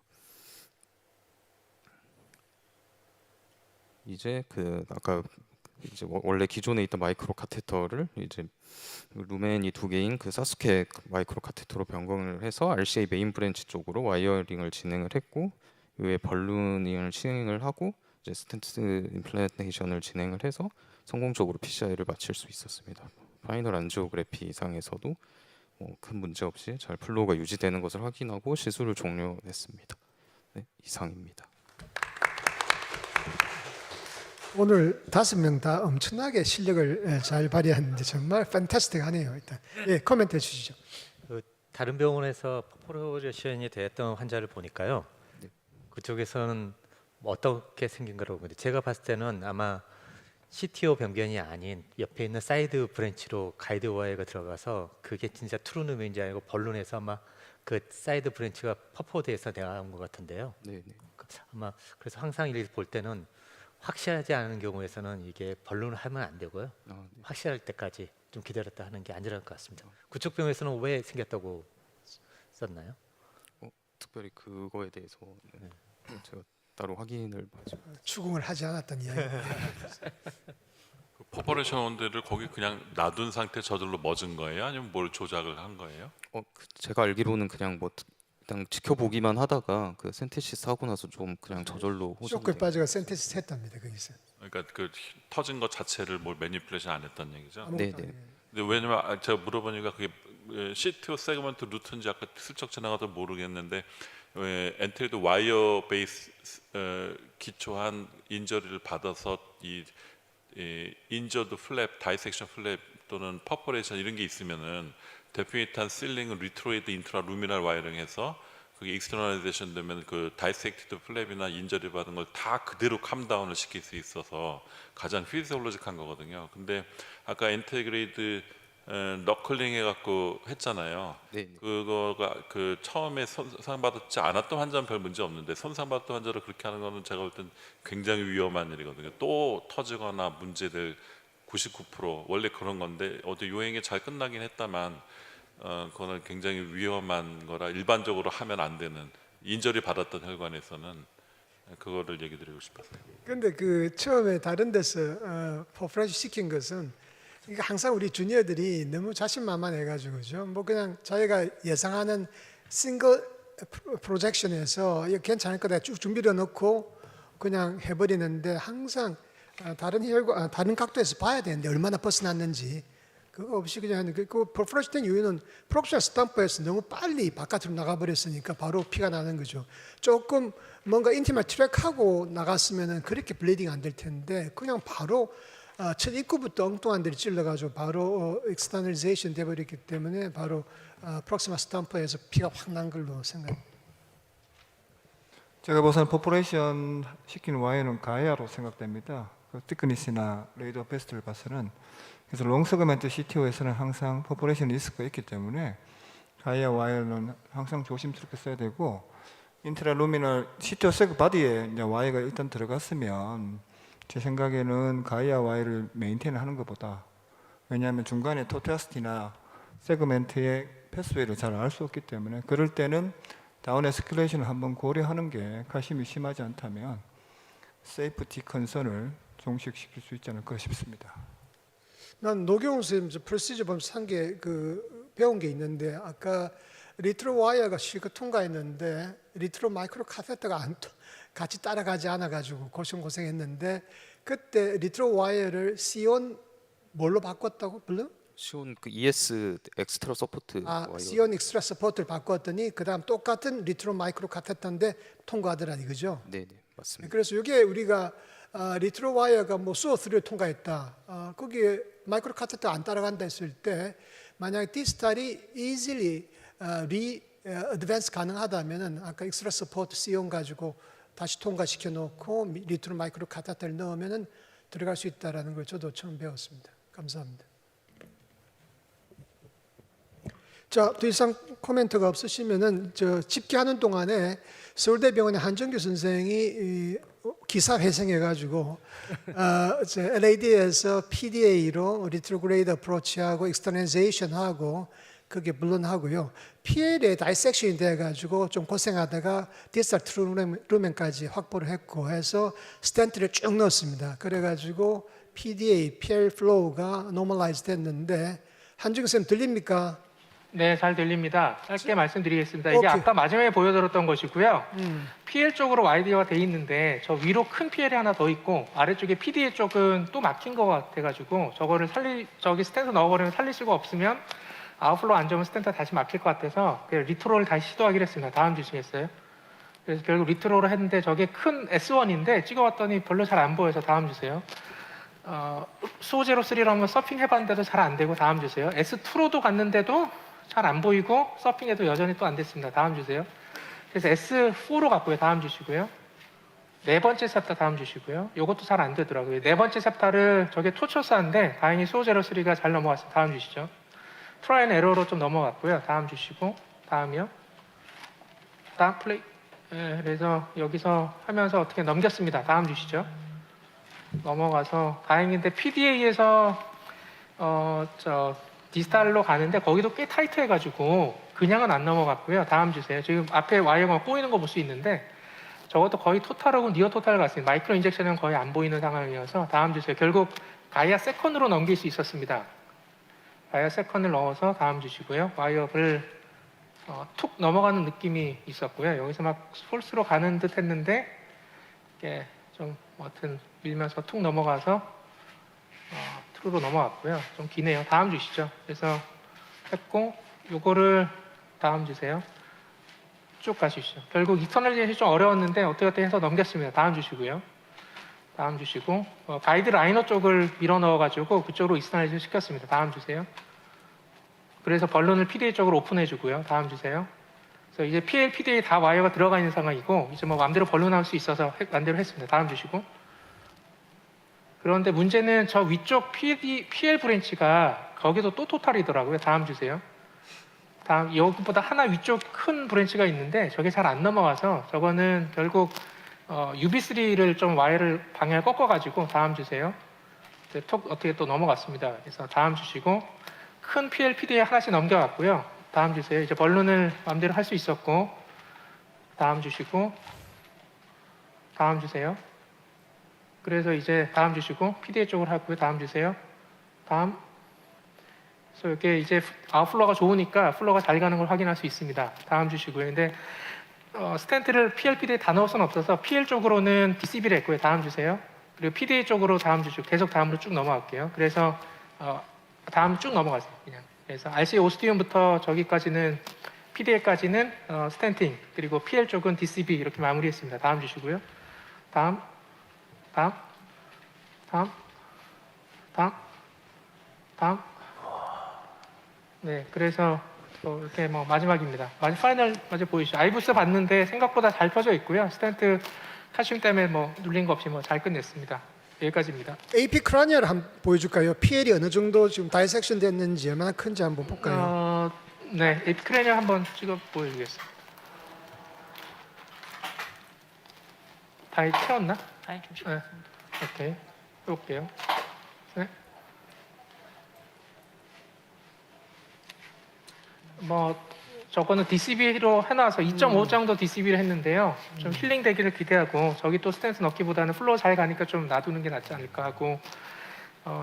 이제 그 아까 이제 원래 기존에 있던 마이크로 카테터를 이제 루멘이 2개인 그 사스케 마이크로 카테터로 변경을 해서 RCA 메인 브랜치 쪽으로 와이어링을 진행을 했고, 이후에 벌루닝을 진행을 하고 이제 스텐트 임플란테이션을 진행을 해서 성공적으로 PCI를 마칠 수 있었습니다. 파이널 안지오그래피 상에서도 큰 문제 없이 잘 플로우가 유지되는 것을 확인하고 시술을 종료했습니다. 네, 이상입니다. 오늘 5명 다 엄청나게 실력을 잘 발휘하는데 정말 판타스틱하네요. 일단 코멘트 해주시죠. 그 다른 병원에서 퍼포레이션이 됐던 환자를 보니까요. 그쪽에서는 어떻게 생긴 거라고 보는데 제가 봤을 때는 아마 CTO 변경이 아닌 옆에 있는 사이드 브랜치로 가이드 와이어가 들어가서 그게 진짜 트루누멘인지 아니고 벌룬에서 아마 그 사이드 브랜치가 퍼포드에서 나온 것 같은데요. 네. 아마 그래서 항상 이렇게 볼 때는 확실하지 않은 경우에서는 이게 벌룬을 하면 안 되고요. 확실할 때까지 좀 기다렸다 하는 게 안전할 것 같습니다. 그쪽 병원에서는 왜 생겼다고 썼나요? 특별히 그거에 대해서 제가 따로 확인을 추궁을 하지 않았던 이야기. 그 퍼퍼레이션 원들을 거기 그냥 놔둔 상태 저절로 멎은 거예요? 아니면 뭘 조작을 한 거예요? 제가 알기로는 그냥 뭐 그냥 지켜보기만 하다가 그 센테시스 하고 나서 좀 그냥 저절로 쇼크에 빠져가 센테시스 했답니다. 거기서. 그러니까 그 터진 것 자체를 뭘 매니플레이션 안 했다는 얘기죠? 네네. 근데 왜냐면 제가 물어보니까 그게 CTO 세그먼트 루트인지 아까 슬쩍 지나가도 모르겠는데 왜 엔트리드 와이어 베이스 기초한 인저리를 받아서 이 인저드 플랩, 다이섹션 플랩 또는 퍼포레이션 이런 게 있으면은 데피니트한 실링은 리트로이드 인트라 루미널 와이어링해서 그게 익스터널라이제이션 되면 그 다이섹티드 플랩이나 인저리 받은 걸 다 그대로 캄다운을 시킬 수 있어서 가장 피지올로직한 거거든요. 근데 아까 인테그레이드 너클링 해갖고 했잖아요. 네. 그거가 그 처음에 손상받지 않았던 환자는 별 문제 없는데 손상받았던 환자를 그렇게 하는 거는 제가 볼 땐 굉장히 위험한 일이거든요. 또 터지거나 문제될 99% 원래 그런 건데 어디 요행이 잘 끝나긴 했다만 그거는 굉장히 위험한 거라 일반적으로 하면 안 되는 인절이 받았던 혈관에서는 그거를 얘기 드리고 싶었어요. 근데 그 처음에 다른 데서 퍼포레이션 시킨 것은 이게 항상 우리 주니어들이 너무 자신만만해가지고죠. 뭐 그냥 자기가 예상하는 싱글 프로젝션에서 이거 괜찮을 거다 쭉 준비를 넣고 그냥 해버리는데 항상 다른 각도에서 봐야 되는데 얼마나 벗어났는지 그거 없이 그냥 하는 그 퍼포레이션 된 이유는 프록시멀 스탬퍼에서 너무 빨리 바깥으로 나가버렸으니까 바로 피가 나는 거죠. 조금 뭔가 인티멀 트랙하고 나갔으면은 그렇게 블리딩 안 될 텐데 그냥 바로 첫 입구부터 엉뚱한 데를 찔러가지고 바로 익스터널리제이션 돼버렸기 때문에 바로 프록시멀 스탬퍼에서 피가 확 난 걸로 생각합니다. 제가 보선 퍼포레이션 시키는 와이어는 가이아로 생각됩니다. 그 티크니스나 레이더 베스트를 봐서는 그래서 롱 세그멘트 CTO에서는 항상 퍼포레이션 리스크가 있기 때문에 가이아 와이어는 항상 조심스럽게 써야 되고 인트라루미널 CTO 세그 바디에 이제 와이어가 일단 들어갔으면 제 생각에는 가이아 와이어를 메인테인 하는 것보다 왜냐하면 중간에 토테아스티나 세그멘트의 패스웨이를 잘 알 수 없기 때문에 그럴 때는 다운 에스컬레이션을 한번 고려하는 게 가심이 심하지 않다면 세이프티 컨선을 종식시킬 수 있지 않을까 싶습니다. 난 노경훈 선생님 프로시저 보면서 한게 배운 게 있는데 아까 리트로 와이어가 실컷 통과했는데 리트로 마이크로 카테터가 같이 따라가지 않아가지고 고생했는데 그때 리트로 와이어를 시온 뭘로 바꿨다고 물론? 시온 그 ES 엑스트라 서포트 와이어. 시온 엑스트라 서포트를 바꿨더니 그다음 똑같은 리트로 마이크로 카테터인데 통과하더라 이거죠? 네, 맞습니다. 그래서 이게 우리가 리트로 와이어가 뭐 수어3를 통과했다. 거기에 마이크로 카테터 안 따라간다 했을 때 만약에 디스탈이 easily 어드밴스 가능하다면은 아까 익스트라 서포트 C1 가지고 다시 통과시켜 놓고 리트로 마이크로 카테터를 넣으면은 들어갈 수 있다라는 걸 저도 처음 배웠습니다. 감사합니다. 자, 더 이상 코멘트가 없으시면은 저 집계하는 동안에 서울대병원의 한정규 선생이 기사 회생해가지고 LAD에서 PDA로 리트로그레이드 어프로치하고 익스터널리제이션하고 그게 물론 하고요. PL에 다이섹션이 돼가지고 좀 고생하다가 디스탈 트루멘까지 확보를 했고 해서 스텐트를 쭉 넣었습니다. 그래가지고 PDA, PL 플로우가 노멀라이즈 됐는데 한정규 선생님 들립니까? 네, 잘 들립니다. 짧게 말씀드리겠습니다. 이게 오케이. 아까 마지막에 보여드렸던 것이고요. PL 쪽으로 YD가 돼 있는데 저 위로 큰 PL이 하나 더 있고 아래쪽에 PDA 쪽은 또 막힌 것 같아가지고 저거를 저기 스탠드 넣어버리면 살릴 수가 없으면 아웃플로 안 좋으면 스탠드 다시 막힐 것 같아서 리트로를 다시 시도하기로 했습니다. 다음 주시겠어요? 그래서 결국 리트로를 했는데 저게 큰 S1인데 찍어봤더니 별로 잘 안 보여서 다음 주세요. 수호 03로 한번 서핑 해봤는데도 잘 안 되고 다음 주세요. S2로도 갔는데도 잘 안 보이고 서핑해도 여전히 또 안 됐습니다. 다음 주세요. 그래서 S4로 갔고요. 다음 주시고요. 네 번째 셉타 다음 주시고요. 이것도 잘 안 되더라고요. 네 번째 셉타를 저게 토초스한데 다행히 수호 03가 잘 넘어갔어요. 다음 주시죠. 트라이 앤 에러로 좀 넘어갔고요. 다음 주시고 다음이요. 다음 플레이. 그래서 여기서 하면서 어떻게 넘겼습니다. 다음 주시죠. 넘어가서 다행인데 PDA에서 디스탈로 가는데 거기도 꽤 타이트해가지고 그냥은 안 넘어갔고요. 다음 주세요. 지금 앞에 와이어가 꼬이는 거 볼 수 있는데 저것도 거의 토탈하고 니어 토탈 같습니다. 마이크로 인젝션은 거의 안 보이는 상황이어서 다음 주세요. 결국 가이아 세컨으로 넘길 수 있었습니다. 가이아 세컨을 넣어서 다음 주시고요. 와이어를 툭 넘어가는 느낌이 있었고요. 여기서 막 폴스로 가는 듯 했는데 이게 좀 아무튼 밀면서 툭 넘어가서 트루로 넘어갔고요. 좀 기네요. 다음 주시죠. 그래서 했고 요거를 다음 주세요. 쭉 가시죠. 결국 이터널리제이션이 좀 어려웠는데 어떻게 해서 넘겼습니다. 다음 주시고요. 다음 주시고 가이드 라이너 쪽을 밀어 넣어가지고 그쪽으로 이터널리제이션 시켰습니다. 다음 주세요. 그래서 벌룬을 PDA 쪽으로 오픈해 주고요. 다음 주세요. 그래서 이제 PL, PDA 다 와이어가 들어가 있는 상황이고 이제 뭐 마음대로 벌룬할 수 있어서 마음대로 했습니다. 다음 주시고. 그런데 문제는 저 위쪽 PL 브랜치가 거기도 또 토탈이더라고요. 다음 주세요. 다음 여기보다 하나 위쪽 큰 브랜치가 있는데 저게 잘 안 넘어가서 저거는 결국 UB3를 좀 와이어를 방향을 꺾어가지고 다음 주세요. 톡 어떻게 또 넘어갔습니다. 그래서 다음 주시고 큰 PL, PD에 하나씩 넘겨갔고요. 다음 주세요. 이제 벌룬을 마음대로 할 수 있었고 다음 주시고 다음 주세요. 그래서 이제 다음 주시고 PDA 쪽으로 하고요. 다음 주세요. 다음. 그래서 이렇게 이제 아웃플로가 좋으니까 플로가 잘 가는 걸 확인할 수 있습니다. 다음 주시고요. 근데 스탠트를 PL, PD에 다 넣을 수는 없어서 PL 쪽으로는 DCB를 했고요. 다음 주세요. 그리고 PDA 쪽으로 다음 주시고 계속 다음으로 쭉 넘어갈게요. 그래서 다음 쭉 넘어가세요. 그냥. 그래서 RC 오스티움부터 저기까지는 PDA까지는 스탠팅 그리고 PL 쪽은 DCB 이렇게 마무리했습니다. 다음 주시고요. 다음. 네, 그래서 이렇게 뭐 마지막입니다. 파이널 마저 보이시죠? 아이부스 봤는데 생각보다 잘 펴져 있고요. 스탠트 칼슘 때문에 뭐 눌린 거 없이 뭐 잘 끝냈습니다. 여기까지입니다. AP 크라니얼 한번 보여줄까요? PL이 어느 정도 지금 다이섹션 됐는지 얼마나 큰지 한번 볼까요? 네, AP 크라니얼 한번 찍어 보여주겠습니다. 다 채웠나? 아니 좀 네. 오케이. 해볼게요. 네. 뭐 저거는 DCB로 해놔서 2.5 정도 DCB를 했는데요. 좀 힐링 되기를 기대하고 저기 또 스탠스 넣기보다는 플로어 잘 가니까 좀 놔두는 게 낫지 않을까 하고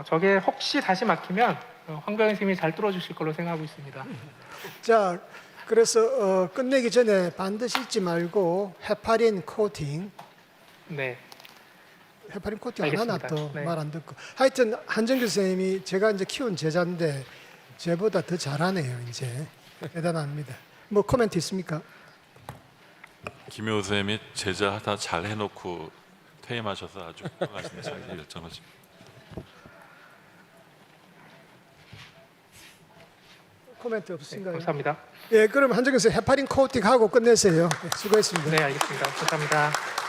저게 혹시 다시 막히면 황병현 선생님이 잘 뚫어주실 걸로 생각하고 있습니다. 자, 그래서 끝내기 전에 반드시 잊지 말고 헤파린 코팅. 네. 헤파린 코팅 안 하나 알겠습니다. 또 네. 말 안 듣고. 하여튼 한정규 선생님이 제가 이제 키운 제자인데 제보다 더 잘하네요. 이제 대단합니다. 뭐 코멘트 있습니까? 김효 선생님이 제자 하다 잘 해놓고 퇴임하셔서 아주 훌륭하신데 자기 열정하십니다. 코멘트 없으신가요? 감사합니다. 예, 그럼 한정현 씨 헤파린 코팅하고 끝내세요. 예, 수고했습니다. 네, 알겠습니다. 감사합니다.